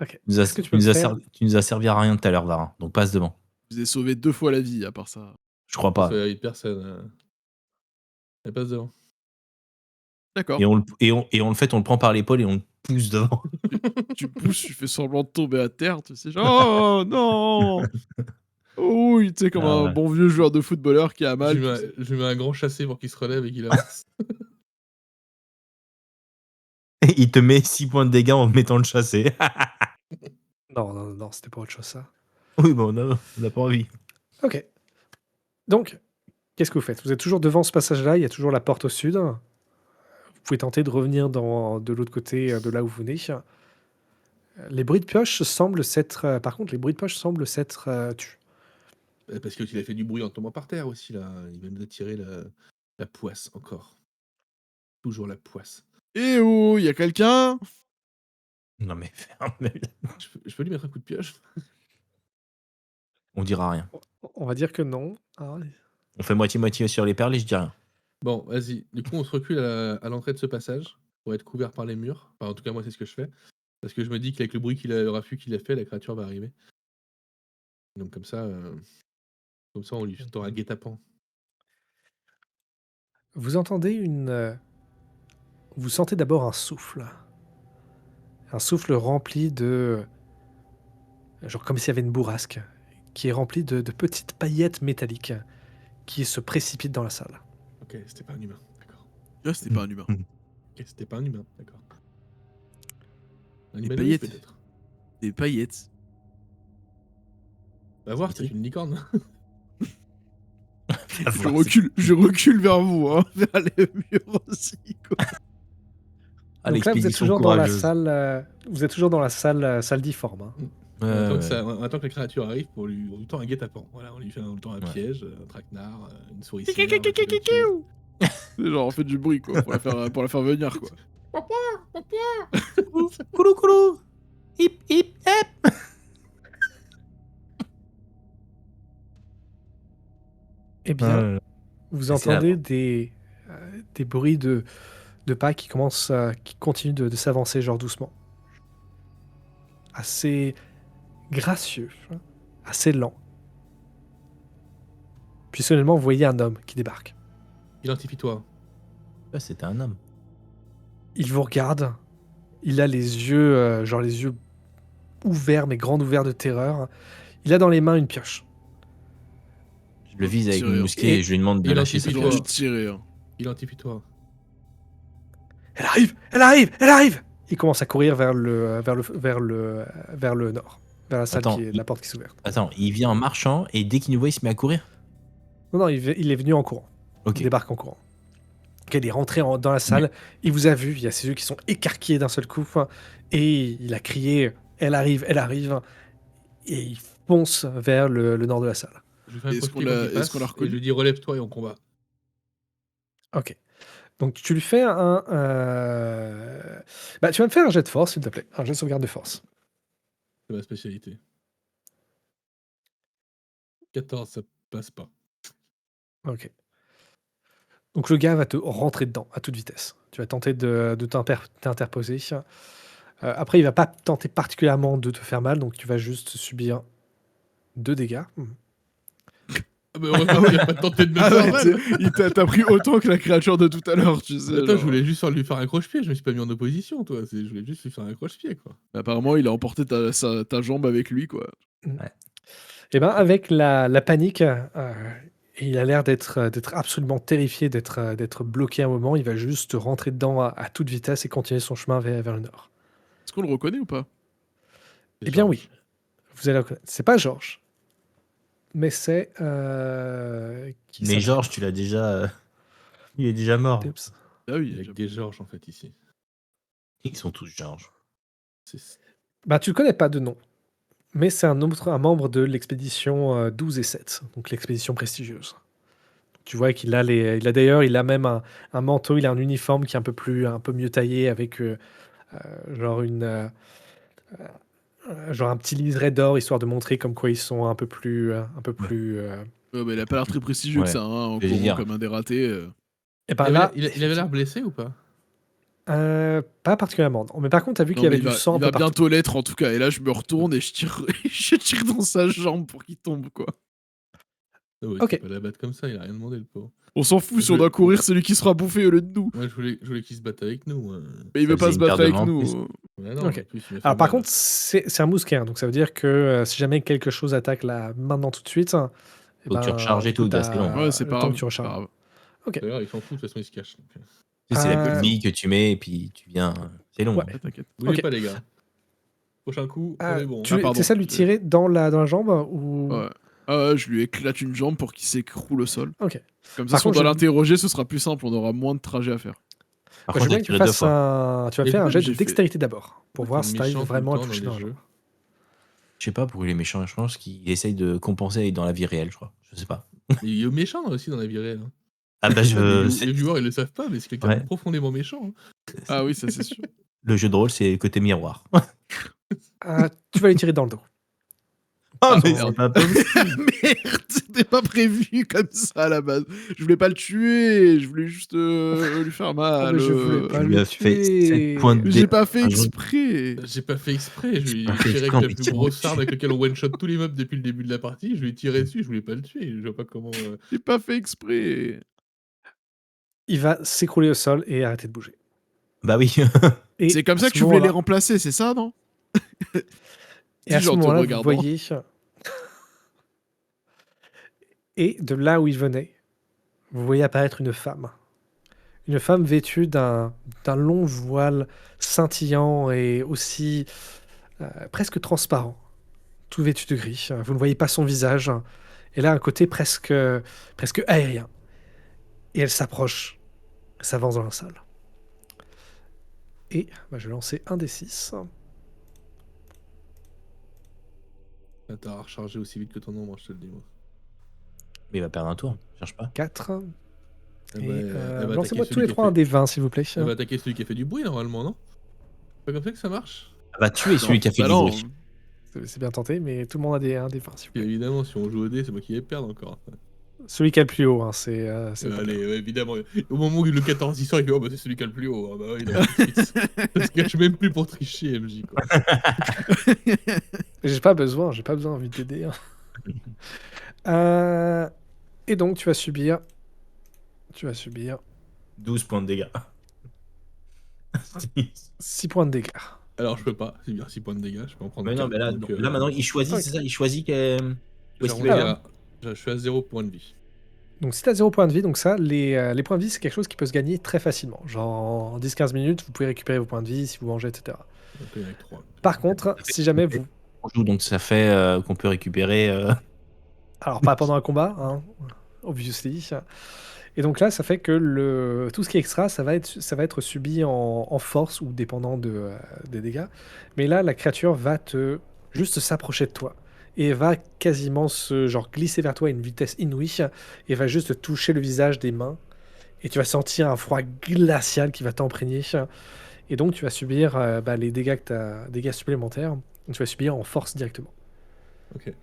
OK. Tu nous as, Est-ce que tu peux me faire tu nous as servi à rien tout à l'heure, Varin. Donc passe devant. Je vous ai sauvé 2 fois la vie, à part ça. Je crois Ça pas. va être personne. Elle passe devant. D'accord. Et on le fait, on le prend par l'épaule et on le pousse devant. Tu pousses, tu fais semblant de tomber à terre, tu sais, genre: «Oh non!» Oh oui, tu sais, comme Ah un ouais. bon vieux joueur de footballeur qui a Je mal, lui tu mets, sais. je lui mets un grand chassé pour qu'il se relève et qu'il avance. Il te met 6 points de dégâts en mettant le chassé. non, non, non, c'était pas autre chose ça. Oui, bon, on n'a pas envie. OK. Donc, qu'est-ce que vous faites? Vous êtes toujours devant ce passage-là, il y a toujours la porte au sud. Vous pouvez tenter de revenir de l'autre côté, de là où vous venez. Les bruits de pioche semblent s'être, par contre, les bruits de pioche semblent s'être, tus. Parce qu'il a fait du bruit en tombant par terre aussi, là. Il vient de tirer la poisse encore. Toujours la poisse. Eh oh, y a quelqu'un? Non mais ferme. Je peux lui mettre un coup de pioche? On dira rien. On va dire que non. Ah ouais. On fait moitié-moitié sur les perles et je dis rien. Bon, vas-y. Du coup, on se recule à l'entrée de ce passage pour être couvert par les murs. Enfin, en tout cas, moi, c'est ce que je fais. Parce que je me dis qu'avec le bruit le raffut qu'il a fait, la créature va arriver. Donc comme ça, on lui tend un guet-apens. Vous entendez vous sentez d'abord un souffle. Un souffle rempli de genre comme s'il y avait une bourrasque, qui est remplie de petites paillettes métalliques qui se précipitent dans la salle. Ok, c'était pas un humain. D'accord. Là, c'était pas un humain. Ok, c'était pas un humain. D'accord. Un Des humanoïde, paillettes. peut-être. Des paillettes. Va voir, C'est c'est une licorne. Je recule vers vous, hein, vers les murs aussi, quoi. Ah, Donc là, vous êtes l'expédition toujours dans la courageuse. salle, vous êtes toujours dans la salle difforme, hein. On attend que la créature arrive on lui tend un guet-apens. Voilà, on lui fait un piège, un traquenard, une souricière. on va tirer dessus. C'est genre, on fait du bruit, quoi, pour la faire venir, quoi. Coulou coulou. Hip hip hip. Eh bien, vous c'est entendez là, des bruits de pas qui continuent de s'avancer genre doucement. Assez gracieux, hein, assez lent. Puis soudainement, vous voyez un homme qui débarque. Identifie-toi. Ouais, c'était un homme. Il vous regarde. Il a les yeux, genre les yeux ouverts, mais grands ouverts de terreur. Il a dans les mains une pioche. Je le vise avec Tirer, mon hein. mousquet et je lui demande de Et lâcher identifie-toi. sa J'ai pioche. dû tirer, hein. Identifie-toi. Elle arrive, elle arrive, elle arrive. Il commence à courir vers le nord, vers la salle Attends, la porte qui s'ouvre. Attends, il vient en marchant et dès qu'il nous voit, il se met à courir. Non, non, il est venu en courant. Ok. Il débarque en courant. Ok, il est rentré dans la salle, il vous a vu, il y a ses yeux qui sont écarquillés d'un seul coup, et il a crié « Elle arrive, et il fonce vers le nord de la salle. Je lui fais un Est-ce croche-pied qu'on l'a- quand il est-ce passe, qu'on l'a et reconnu je lui dis relève-toi et on combat. Ok. Donc tu lui fais un... Bah, tu vas me faire un jet de force, s'il te plaît. Un jet de sauvegarde de force. C'est ma spécialité. 14, ça passe pas. Ok. Donc le gars va te rentrer dedans à toute vitesse. Tu vas tenter de t'interposer. Après, il va pas tenter particulièrement de te faire mal, donc tu vas juste subir 2 dégâts. Ah bah heureusement qu'il a pas tenté de me Ah faire ouais, mal. t'as pris autant que la créature de tout à l'heure, tu sais. Attends, genre. je voulais juste lui faire un croche-pied, je me suis pas mis en opposition, toi. Je voulais juste lui faire un croche-pied, quoi. Apparemment, il a emporté ta jambe avec lui, quoi. Et ben avec la panique, il a l'air d'être absolument terrifié, d'être bloqué un moment. Il va juste rentrer dedans à toute vitesse et continuer son chemin vers le nord. Est-ce qu'on le reconnaît ou pas? Eh bien Georges. oui, vous allez le reconnaître. C'est pas Georges, mais c'est... qui Mais s'appelle Georges, tu l'as déjà. Il est déjà mort. Oups. Ah oui. Il y a que des Georges, en fait, ici. Ils sont tous Georges. C'est- Bah, tu le connais pas de nom, mais c'est un membre de l'expédition 12 et 7, donc l'expédition prestigieuse. Tu vois qu'il a il a d'ailleurs, il a même un manteau, il a un uniforme qui est un peu mieux taillé avec genre genre un petit liseré d'or histoire de montrer comme quoi ils sont un peu Ouais. plus. Ouais, mais il a pas l'air très prestigieux que Ouais. ça, hein, en Je veux courant dire. comme un dératé. Et ben Il avait là, il avait l'air blessé ou pas? pas particulièrement. Non. Mais par contre, t'as vu qu'il Non, y mais avait du sang un il peu va partout. bientôt l'être en tout cas. Et là, je me retourne et je tire, je tire dans sa jambe pour qu'il tombe, quoi. Ah ouais, tu Ok. peux pas l'abattre comme ça, il a rien demandé le pauvre. On s'en fout, si on Je- doit courir, c'est lui qui sera bouffé au lieu de nous. Moi je voulais qu'il se batte avec nous. Mais il Ça veut pas faisait se une paire battre de avec mains en plus. nous. Ouais, non, Ok. en plus, il m'a fait Alors par mal. contre, c'est un mousquet, donc ça veut dire que si jamais quelque chose attaque là maintenant tout de suite, et Faut que tu recharges et du coup, tout, gars, c'est long. Ouais, c'est le pas temps que grave. tu C'est pas recharges. grave. Ok. D'ailleurs, il s'en fout, de toute façon, il se cache. Donc, C'est la Euh, bille que tu mets et puis tu viens. C'est long. Ouais. Ouais, t'inquiète. Bougez Ok. pas, les gars. Prochain coup, on est bon. Tu pardon. essaies de lui tirer dans la jambe ou. Ouais. Ah ouais, je lui éclate une jambe pour qu'il s'écroule au sol. Ok. Comme ça, Par si on contre, doit je- l'interroger, ce sera plus simple, on aura moins de trajet à faire. Par je veux contre, bien j'ai que tu tiré 2 fasses fois. tu vas Et faire un jet de j'ai fait- dextérité d'abord pour Pourquoi voir t'es si t'arrives méchant tout vraiment à le le temps toucher dans dans les la jeux. jambe. Je sais pas pourquoi il est méchant. Je pense qu'il essaye de compenser dans la vie réelle, je crois. Je sais pas. Mais il est méchant aussi dans la vie réelle. Hein. Ah bah je. Les viewers, ils le savent pas, mais c'est quelqu'un Ouais. de profondément méchant. Hein. Ah oui, ça c'est sûr. Le jeu de rôle, c'est côté miroir. Tu vas lui tirer dans le dos. Ah, mais merde. c'est pas possible. Merde, c'était pas prévu comme ça à la base. Je voulais pas le tuer, je voulais juste lui faire Oh, mal. mais je voulais pas Je lui le ai fait 7 points de tuer. Mais j'ai pas fait Un jour- exprès. J'ai pas fait exprès, je lui pas ai fait tiré exprès, avec la mais plus tiens-moi grosse arme dessus. avec laquelle on one-shot tous les mobs depuis le début de la partie. Je lui ai tiré dessus, je voulais pas le tuer. Je vois pas comment. J'ai pas fait exprès. Il va s'écrouler au sol et arrêter de bouger. Bah oui. Et C'est comme à ça ce que tu voulais les moment-là- remplacer, c'est ça, non? Et à ce Genre, te moment-là, vous regardant. voyez. Et de là où il venait, vous voyez apparaître une femme. Une femme vêtue d'un long voile scintillant et aussi presque transparent, tout vêtu de gris. Vous ne voyez pas son visage. Elle a un côté presque aérien. Et elle s'approche, s'avance dans la salle. Et je vais lancer un des 6. T'as à recharger aussi vite que ton ombre, je te le dis. Moi. Mais il va perdre un tour. Cherche pas. 4. Elle Et va- elle va lancez-moi attaquer tous celui les qui a 3 un fait- des 20, s'il vous plaît. Elle va attaquer celui qui a fait du bruit normalement, non? C'est pas comme ça que ça marche? Elle va tuer celui qui a fait Bah du non. bruit. C'est bien tenté, mais tout le monde a un des 20, s'il vous Et plaît. évidemment, si on joue au dé, c'est moi qui vais perdre encore. Celui qui a le plus haut, hein, c'est pas Allez, bien. ouais, évidemment. Au moment où le 14 il sort, il fait oh bah c'est celui qui a le plus haut. Ah bah oui, d'accord. Ça se cache même plus pour tricher, MJ quoi. J'ai pas besoin envie de t'aider. Hein. Et donc, tu vas subir 12 points de dégâts. 6 points de dégâts. Alors je peux pas, c'est bien 6 points de dégâts, je peux en prendre Mais non, 4, mais là, donc, là maintenant, il choisit, ok. c'est ça? Il choisit où est-ce qu'il j'arrondis va Alors. je suis à 0 point de vie. Donc, si tu as 0 points de vie, donc ça, les points de vie, c'est quelque chose qui peut se gagner très facilement. Genre, en 10-15 minutes, vous pouvez récupérer vos points de vie si vous mangez, etc. Donc il y en a que 3. Par contre, si jamais vous... On joue, donc ça fait qu'on peut récupérer. Alors, pas pendant un combat, hein, obviously. Et donc là, ça fait que tout ce qui est extra, ça va être subi en force ou dépendant des dégâts. Mais là, la créature va juste s'approcher de toi et va quasiment glisser vers toi à une vitesse inouïe et va juste te toucher le visage des mains. Et tu vas sentir un froid glacial qui va t'imprégner. Et donc, tu vas subir les dégâts supplémentaires. Tu vas subir en force directement. Ok.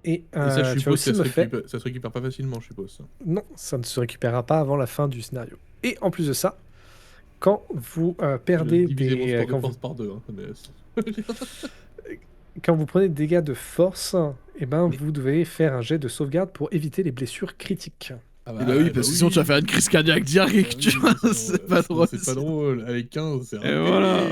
Et, Et ça, je tu vas suppose aussi que me faire... ça se récupère pas facilement, je suppose. Ça. Non, ça ne se récupérera pas avant la fin du scénario. Et en plus de ça, quand vous perdez Diviser mon des... score de Quand force par 2. Hein, quand vous prenez des dégâts de force, vous devez faire un jet de sauvegarde pour éviter les blessures critiques. Ah Bah oui, parce que sinon tu vas faire une crise cardiaque direct, tu vois. C'est pas drôle. C'est pas drôle. Avec 15, c'est Et voilà.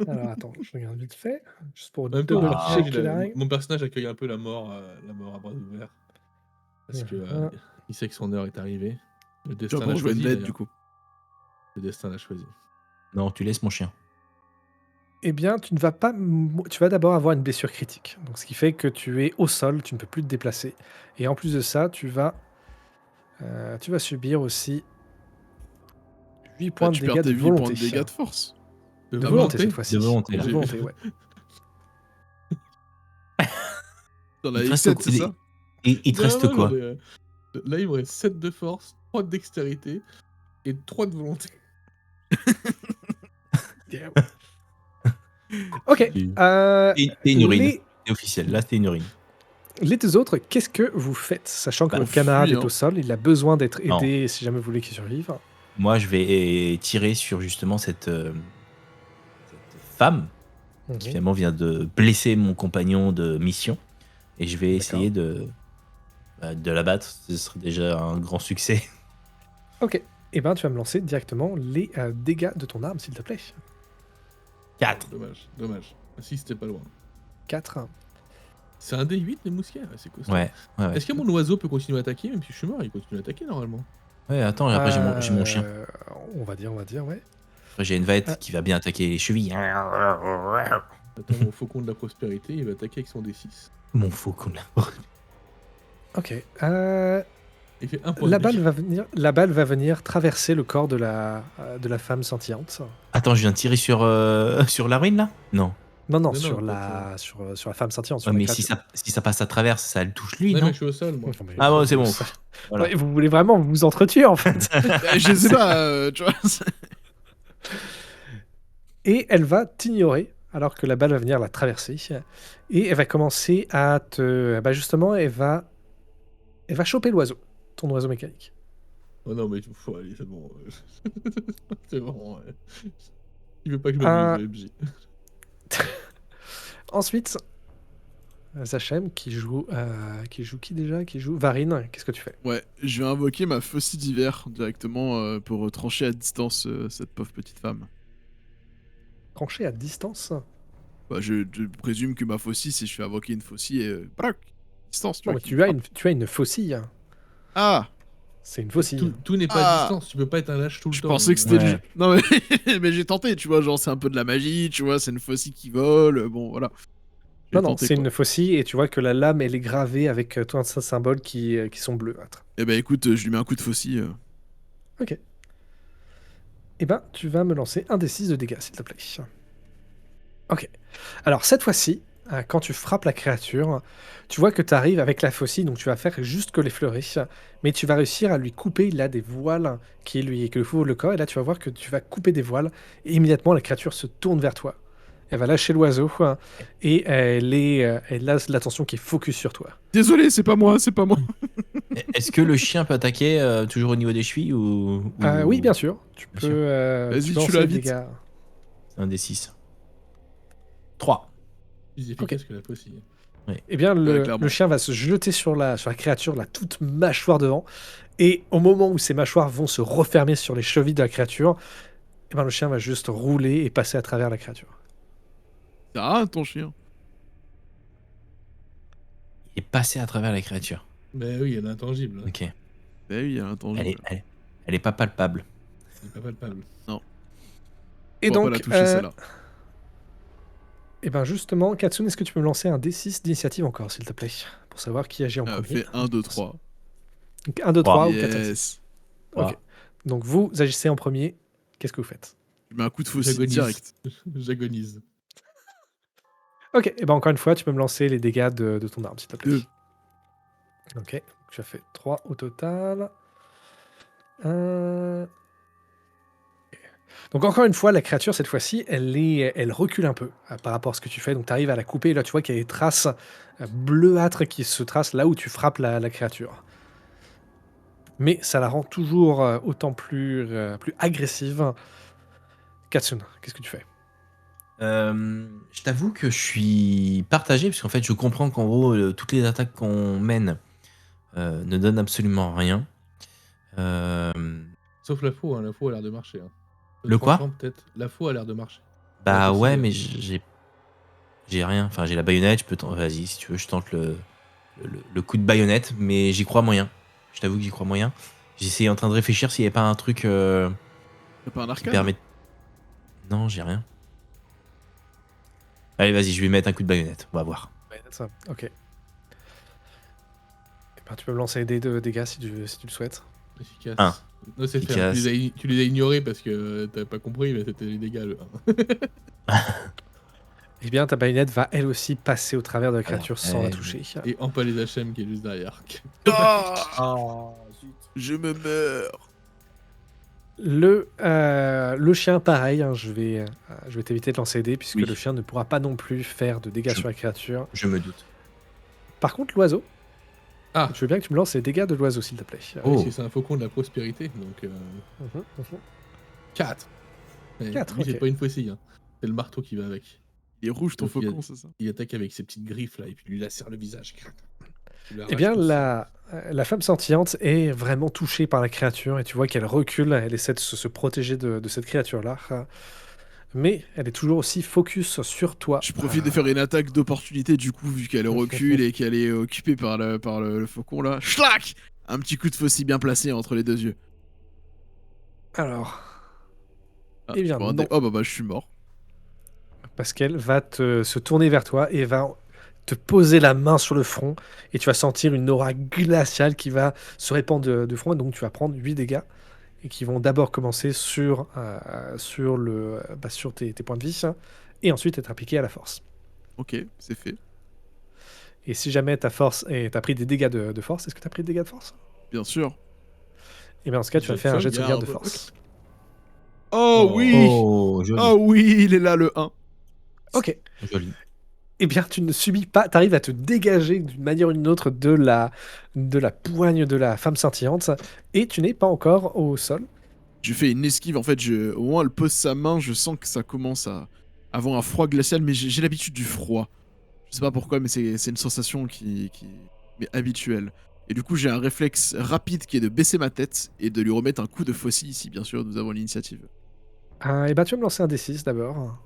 Alors attends, je regarde vite fait, juste pour En même temps, double mon personnage, checker la règle. mon personnage accueille un peu la mort à bras ouverts. Parce que il sait que son heure est arrivée. Le Tu destin vas l'a pas jouer une choisi. bête d'ailleurs. du coup. Le destin l'a choisi. Non, tu laisses mon chien. Eh bien, tu vas d'abord avoir une blessure critique. Donc, ce qui fait que tu es au sol, tu ne peux plus te déplacer. Et en plus de ça, tu vas subir aussi 8 points de Tu dégâts perds tes de 8 points volonté. de dégâts de force. De De volonté cette fois-ci. De volonté, De là. volonté, ouais. Dans la Il te reste X7, beaucoup c'est de- ça? Et il te reste Non, quoi? là, il me reste 7 de force, 3 de dextérité et 3 de volonté. Ok. C'est une urine. Les, C'est officiel. Là, c'est une urine. les deux autres, qu'est-ce que vous faites? Sachant que Bah, votre on camarade fuit, est hein. au sol, il a besoin d'être Non. aidé si jamais vous voulez qu'il survive. Moi, je vais tirer sur justement cette femme qui Mhm. finalement vient de blesser mon compagnon de mission. Et je vais essayer de l'abattre. Ce serait déjà un grand succès. Ok. Eh ben, tu vas me lancer directement les dégâts de ton arme, s'il te plaît. 4. Dommage. Ah, si, c'était pas loin. 4. C'est un D8, les mousquets? C'est costaud. Ouais. Est-ce que mon oiseau peut continuer à attaquer, même si je suis mort, il continue à attaquer normalement? Ouais, attends, après j'ai mon chien. On va dire, ouais. Après, j'ai une vaette qui va bien attaquer les chevilles. Attends, mon faucon de la prospérité, il va attaquer avec son D6. Mon faucon là. Ok. Il fait 1 point La de balle dégâts. va venir traverser le corps de la femme scintillante. Attends, je viens de tirer sur la ruine là? Non. Non, Non, sur non, la femme scintillante, Ouais, sur la mais créature. si ça passe à travers, ça le touche lui, Ouais, non? mais je suis au sol, moi. Non, mais Ah bon, c'est bon. ça- Voilà. Ouais, vous voulez vraiment vous entretuer en fait. Je sais pas, tu vois. Et elle va t'ignorer alors que la balle va venir la traverser. Et elle va commencer à te... Bah justement, elle va choper l'oiseau, ton oiseau mécanique. Oh non, mais faut aller, c'est bon. C'est bon, ouais. Il veut pas que je Euh, m'abuse, le MJ. Ensuite, Zachem qui joue qui déjà? Qui joue Varine, qu'est-ce que tu fais? Ouais, je vais invoquer ma faucille d'hiver directement pour trancher à distance cette pauvre petite femme. Tranché à distance? Bah, je présume que ma faucille, si je fais invoquer une faucille, brac, distance, tu Non, vois. mais qui tu as frappe. une faucille. Ah, C'est une faucille. Tout n'est pas à Ah. distance, tu peux pas être un lâche tout le je temps. pensais que c'était Ouais. le jeu. Non, mais, mais j'ai tenté, tu vois, genre c'est un peu de la magie, tu vois, c'est une faucille qui vole, bon, voilà. J'ai Non, tenté, c'est quoi. une faucille et tu vois que la lame, elle est gravée avec tout un symbole qui sont bleuâtres. Eh ben écoute, je lui mets un coup de faucille. Ok. Eh ben, tu vas me lancer un des 6 de dégâts, s'il te plaît. Ok. Alors, cette fois-ci, quand tu frappes la créature, tu vois que tu arrives avec la faucille, donc tu vas faire juste que l'effleurer, mais tu vas réussir à lui couper, il a des voiles qui lui couvrent le corps, et là, tu vas voir que tu vas couper des voiles, et immédiatement, la créature se tourne vers toi. Elle va lâcher l'oiseau, et elle a l'attention qui est focus sur toi. Désolé, c'est pas moi, c'est pas moi. Est-ce que le chien peut attaquer toujours au niveau des chevilles ou... Oui, bien sûr. Tu Bien peux, sûr. Vas-y, tu peux tu lancer l'as les vite. dégâts. C'est un des 6. 3. Plus efficace que la faucille. Eh bien, clairement. le chien va se jeter sur la créature, la toute mâchoire devant. Et au moment où ses mâchoires vont se refermer sur les chevilles de la créature, eh ben, le chien va juste rouler et passer à travers la créature. C'est rien ton chien. Il est passé à travers la créature. Mais oui, elle est intangible. Hein. Ok. Bah oui, il y a intangible. Elle est pas palpable. C'est pas palpable. Et On va pas donc, la toucher celle-là. eh ben justement, Katsune, est-ce que tu peux me lancer un D6 d'initiative encore, s'il te plaît, pour savoir qui agit en premier. Fais 1, 2, 3. Donc, 1, 2, 3 ou 4, 5, 6. Yes. Ok. Donc vous agissez en premier. Qu'est-ce que vous faites? Je mets un coup de faucille J'agonise. direct. J'agonise. Ok, et ben encore une fois, tu peux me lancer les dégâts de ton arme, s'il te plaît. 2. Ok, tu as fait 3 au total. Ok. Donc encore une fois, la créature, cette fois-ci, elle recule un peu par rapport à ce que tu fais. Donc tu arrives à la couper, et là tu vois qu'il y a des traces bleuâtres qui se tracent là où tu frappes la créature. Mais ça la rend toujours autant plus agressive. Katsune, qu'est-ce que tu fais? Je t'avoue que je suis partagé, parce qu'en fait, je comprends qu'en gros, toutes les attaques qu'on mène ne donnent absolument rien. Sauf la faux, hein. La faux a l'air de marcher. Hein. Le quoi? Franchement, peut-être. La faux a l'air de marcher. Bah Ouais, ouais, aussi, mais j'ai rien. Enfin, j'ai la baïonnette, vas-y, si tu veux, je tente le coup de baïonnette, mais j'y crois moyen. Je t'avoue que j'y crois moyen. J'essayais en train de réfléchir s'il n'y avait pas un truc T'as pas un qui arcane permet... Non, j'ai rien. Allez, vas-y, je vais mettre un coup de baïonnette, on va voir. Ouais, ça. Ok. Eh ben, tu peux me lancer des dégâts si tu le souhaites. Efficace. Un. Non, c'est fait. Efficace. Tu les as ignorés parce que t'avais pas compris, mais c'était les dégâts. Le 1. Eh bien, ta baïonnette va elle aussi passer au travers de la Voilà. créature sans la toucher. Et empaler d'Hachem qui est juste derrière. Ah, Oh, zut. je me meurs. Le chien, pareil, hein, je vais t'éviter de lancer les dés puisque Oui. le chien ne pourra pas non plus faire de dégâts Je- sur la créature. Je me doute. Par contre, l'oiseau, Ah, je veux bien que tu me lances les dégâts de l'oiseau, s'il te plaît. Oh. parce que c'est un faucon de la prospérité, donc Mhm, mhm. 4. Quatre, Lui, c'est ok. pas une faucille, hein. C'est le marteau qui va avec. Il est rouge ton Donc, il y a- faucon, c'est ça? Il attaque avec ses petites griffes là, et puis lui lacère le visage. Il lui Eh arrache bien, tout le sang. la femme scintillante est vraiment touchée par la créature et tu vois qu'elle recule, elle essaie de se protéger de cette créature-là. Mais elle est toujours aussi focus sur toi. Je profite de faire une attaque d'opportunité, du coup, vu qu'elle recule et qu'elle est occupée par le faucon là. Schlac! Un petit coup de faucille bien placé entre les deux yeux. Alors, Ah, eh bien, je me non. Oh bah je suis mort. Parce qu'elle va se tourner vers toi et va te poser la main sur le front et tu vas sentir une aura glaciale qui va se répandre de front et donc tu vas prendre 8 dégâts et qui vont d'abord commencer sur tes points de vie et ensuite être appliqués à la force. Ok, c'est fait. Et si jamais ta force et t'as pris des dégâts de force, est-ce que t'as pris des dégâts de force? Bien sûr. Et bien dans ce cas, tu vas Jet de faire un jet de sauvegarde de sauvegarde. force. Oh Oh. oui! Oh, joli. Oh oui, il est là le 1. Ok. Joli. Eh bien, tu ne subis pas, tu arrives à te dégager d'une manière ou d'une autre de la poigne de la femme scintillante et tu n'es pas encore au sol. Je fais une esquive, en fait, au moment où elle pose sa main, je sens que ça commence à avoir un froid glacial, mais j'ai l'habitude du froid. Je sais pas pourquoi, mais c'est une sensation qui m'est habituelle. Et du coup, j'ai un réflexe rapide qui est de baisser ma tête et de lui remettre un coup de faucille, si bien sûr nous avons l'initiative. Et ben, tu vas me lancer un D6 d'abord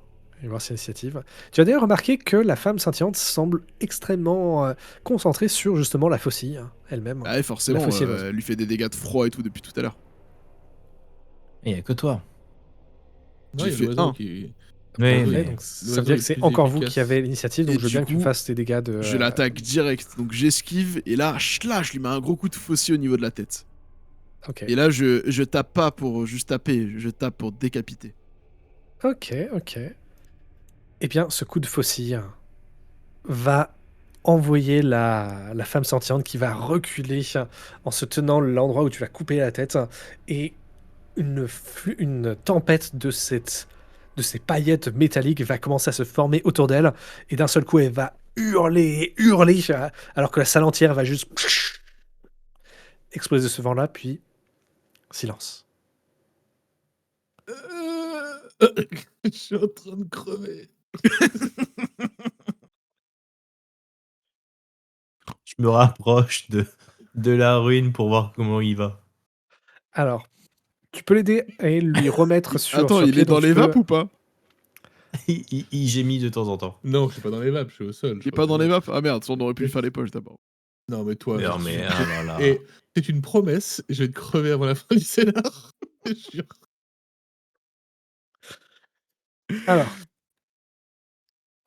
et voir si l'initiative. Tu as d'ailleurs remarqué que la femme scintillante semble extrêmement concentrée sur justement la faucille elle-même. Ah ouais, forcément, faucille et l'oiseau. elle lui fait des dégâts de froid et tout depuis tout à l'heure. Et y a que toi. Non, J'ai il y a fait l'oiseau un. qui. Ouais, L'oiseau, Ouais, mais donc ça l'oiseau veut dire est que c'est plus encore vous efficace. qui avez l'initiative, donc Et je veux du bien que tu me coup, fasses tes dégâts de. Je l'attaque direct, donc j'esquive, et là, je lui mets un gros coup de faucille au niveau de la tête. Ok. Et là, je tape pas pour juste taper, je tape pour décapiter. Ok, ok. Eh bien, ce coup de faucille va envoyer la femme sentiente qui va reculer en se tenant l'endroit où tu vas couper la tête et une tempête de ces paillettes métalliques va commencer à se former autour d'elle et d'un seul coup elle va hurler et hurler alors que la salle entière va juste exploser de ce vent-là puis silence. Je suis en train de crever. je me rapproche de la ruine pour voir comment il va. Alors, tu peux l'aider et lui remettre Attends, sur il pied, est donc dans tu les peux- vapes ou pas? Il gémit de temps en temps. Non, je suis pas dans les vapes, je suis au sol. Il est pas dans les vapes? Ah merde, on aurait pu lui faire les poches d'abord. Non, mais toi. Non, mais ah là là. Et c'est une promesse, je vais te crever avant la fin du scénar. Je jure. Alors,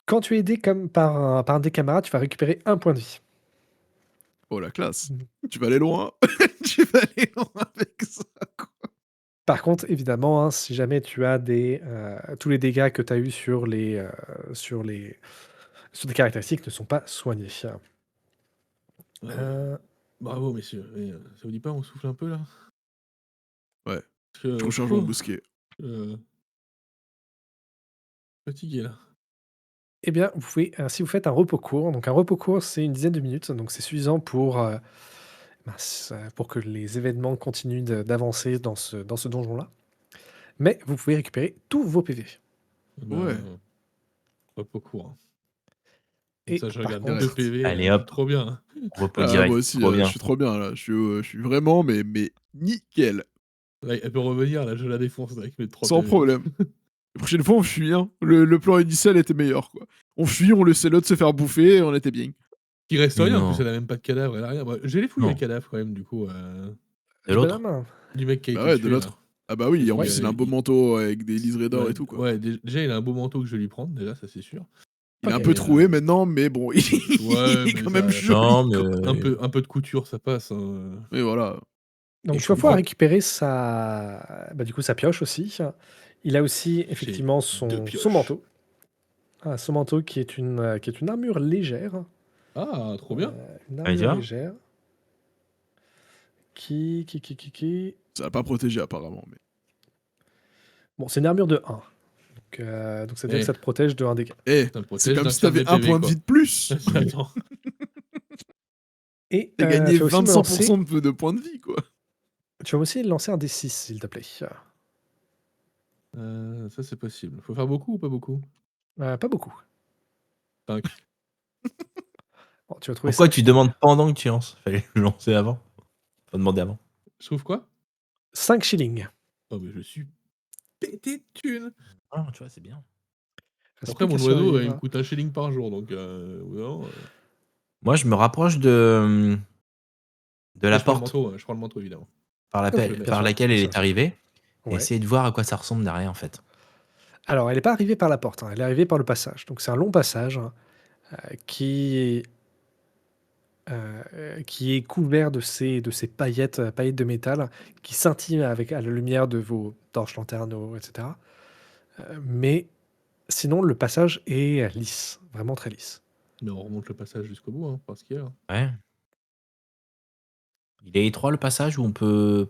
quand tu es aidé comme par un des camarades, tu vas récupérer un point de vie. Oh la classe. Mhm. Tu vas aller loin. Tu vas aller loin avec ça, quoi. Par contre, évidemment, hein, si jamais tu as tous les dégâts que tu as eus sur des caractéristiques ne sont pas soignés. Euh, Bravo, messieurs. Et, ça vous dit pas, on souffle un peu là? Ouais. Parce que, Je recharge mon mousquet. fatigué là. eh bien, si vous faites un repos court, donc un repos court, c'est une dizaine de minutes, donc c'est suffisant pour que les événements continuent d'avancer dans ce donjon-là. Mais vous pouvez récupérer tous vos PV. Ouais. Pas court. Hein. Et Ça, je par regarde contre- 2 PV. Allez, hop. Trop bien. Hein. Repos Ah, direct. moi aussi, trop je bien. suis trop bien là. Je suis vraiment, mais nickel. Là, elle peut revenir, là, je la défonce avec mes 3 Sans PV. problème. La prochaine fois, on fuit. Hein. Le plan initial était meilleur, quoi. On fuit, on laissait l'autre se faire bouffer et on était bien. Il reste Mais rien, en non. plus, elle a même pas de cadavre, elle a rien. Moi, j'ai les fouilles Non. les cadavres quand même, du coup. De l'autre. bonhomme, Du mec qui a Bah été ouais, de tué, l'autre. là. Ah bah oui, en Ouais, plus, il a un beau manteau avec des liserés d'or et tout, quoi. Ouais, déjà, il a un beau manteau que je vais lui prendre, déjà, ça c'est sûr. Il est un Ok. peu troué maintenant, mais bon, il Ouais, est mais quand ça- même joli. Non, quoi. mais. Un peu de couture, ça passe. Hein. Mais voilà. Donc Et tu je vas pouvoir comprends. récupérer sa pioche aussi. Il a aussi effectivement Deux son pioches. manteau. Son manteau qui est une armure légère. Ah, trop bien. Une Allez, tu armure vois. légère qui... Ça va pas protéger apparemment. Mais... Bon, c'est une armure de 1. Donc ça veut dire Eh. que ça te protège de 1 dégât. Eh, Ça me c'est protège comme d'un si quart t'avais des un PV, point de quoi. vie de plus. Attends. Et T'as gagné tu vas aussi me lancer... 25% de points de vie, quoi. Tu vas aussi lancer un D6, s'il te plaît. Ça, c'est possible. Faut faire beaucoup ou pas beaucoup? Pas beaucoup. 5. Bon, tu vas trouver Pourquoi 5. tu demandes pendant que tu lances? Fallait le lancer avant. Faut demander avant. Je trouve quoi? 5 shillings. Oh, mais je suis pété de thunes. Ah, tu vois, c'est bien. Reste Après, plus mon qu'à oiseau, il me survivre. coûte 1 shilling par jour, donc non, Moi, je me rapproche de la je prends le porte manteau, je prends le manteau, évidemment. Ok, bien par sûr, laquelle bien elle sûr. est arrivée et Ouais. essayer de voir à quoi ça ressemble derrière, en fait. Alors, elle n'est pas arrivée par la porte, elle est arrivée par le passage. Donc, c'est un long passage qui est couvert de ces paillettes de métal qui scintillent à la lumière de vos torches, lanternes, etc. Mais sinon, le passage est lisse, vraiment très lisse. Mais on remonte le passage jusqu'au bout, hein, parce qu'il y a. Ouais. Il est étroit le passage où on peut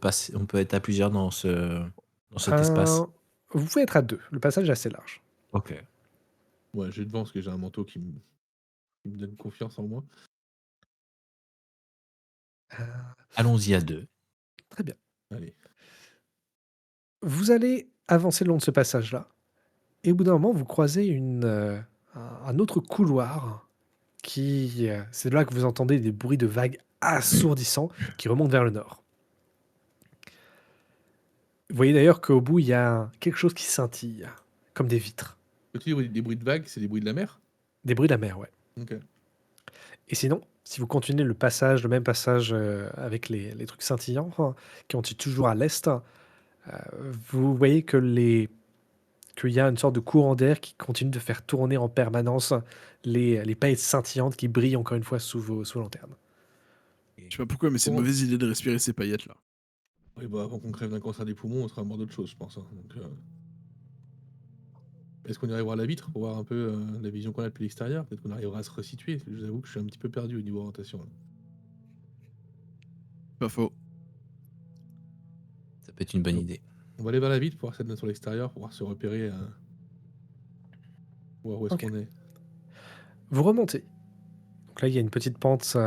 être à plusieurs dans cet espace. Vous pouvez être à 2, le passage est assez large. Ok. Ouais, j'ai devant parce que j'ai un manteau qui me donne confiance en moi. Euh, Allons-y à 2. Très bien. Allez. Vous allez avancer le long de ce passage-là, et au bout d'un moment, vous croisez un autre couloir c'est là que vous entendez des bruits de vagues assourdissants qui remontent vers le nord. Vous voyez d'ailleurs qu'au bout, il y a quelque chose qui scintille, comme des vitres. Quand tu dis des bruits de vagues, c'est des bruits de la mer? Des bruits de la mer, ouais. Ok. Et sinon, si vous continuez le même passage avec les trucs scintillants, qui continuent toujours à l'est, vous voyez qu'il y a une sorte de courant d'air qui continue de faire tourner en permanence les paillettes scintillantes qui brillent encore une fois sous vos lanternes. Je sais pas pourquoi, mais c'est une Bon. mauvaise idée de respirer ces paillettes là. Oui, bah avant qu'on crève d'un cancer des poumons, on sera mort d'autre chose, je pense. Hein. Donc, est-ce qu'on ira voir la vitre pour voir un peu la vision qu'on a depuis l'extérieur? Peut-être qu'on arrivera à se resituer. Je vous avoue que je suis un petit peu perdu au niveau orientation. Là. Pas faux. Ça peut être une bonne Non. idée. On va aller vers la vitre pour voir celle sur l'extérieur, pour pouvoir se repérer, voir où est-ce Ok. qu'on est. Vous remontez. Donc là, il y a une petite pente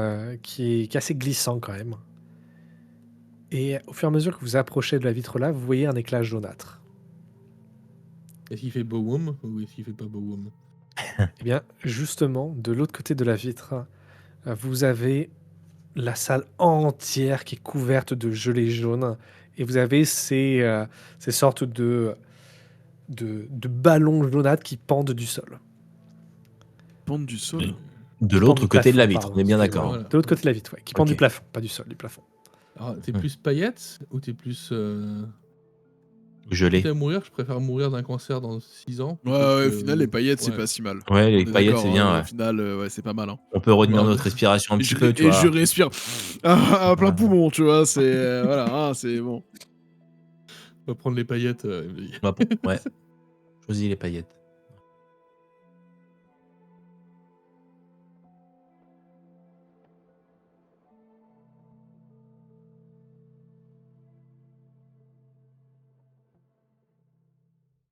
qui est assez glissante quand même. Et au fur et à mesure que vous approchez de la vitre là, vous voyez un éclat jaunâtre. Est-ce qu'il fait beau woom ou est-ce qu'il fait pas beau woom? Eh bien, justement, de l'autre côté de la vitre, vous avez la salle entière qui est couverte de gelée jaune. Et vous avez ces sortes de ballons jaunâtres qui pendent du sol. Pente du sol. De Qui l'autre pendent du côté de la plafond, vitre, pardon, on est bien excusez-moi. d'accord. Voilà. De l'autre côté de la vitre, ouais. Qui pendent du Ok. plafond, pas du sol, du plafond. Alors, t'es Hmm. plus paillettes ou t'es plus. Gelé. Quitte à mourir, je préfère mourir d'un cancer dans 6 ans. Ouais, au final, les paillettes, c'est ouais. pas si mal. Ouais, les On est paillettes, d'accord, c'est bien. hein, Ouais. Au final, ouais, c'est pas mal. Hein. On peut retenir Ouais. notre respiration un Et petit je, peu, tu et vois. je respire à plein poumon, tu vois. C'est voilà, hein, c'est bon. On va prendre les paillettes. Ouais. Choisis les paillettes.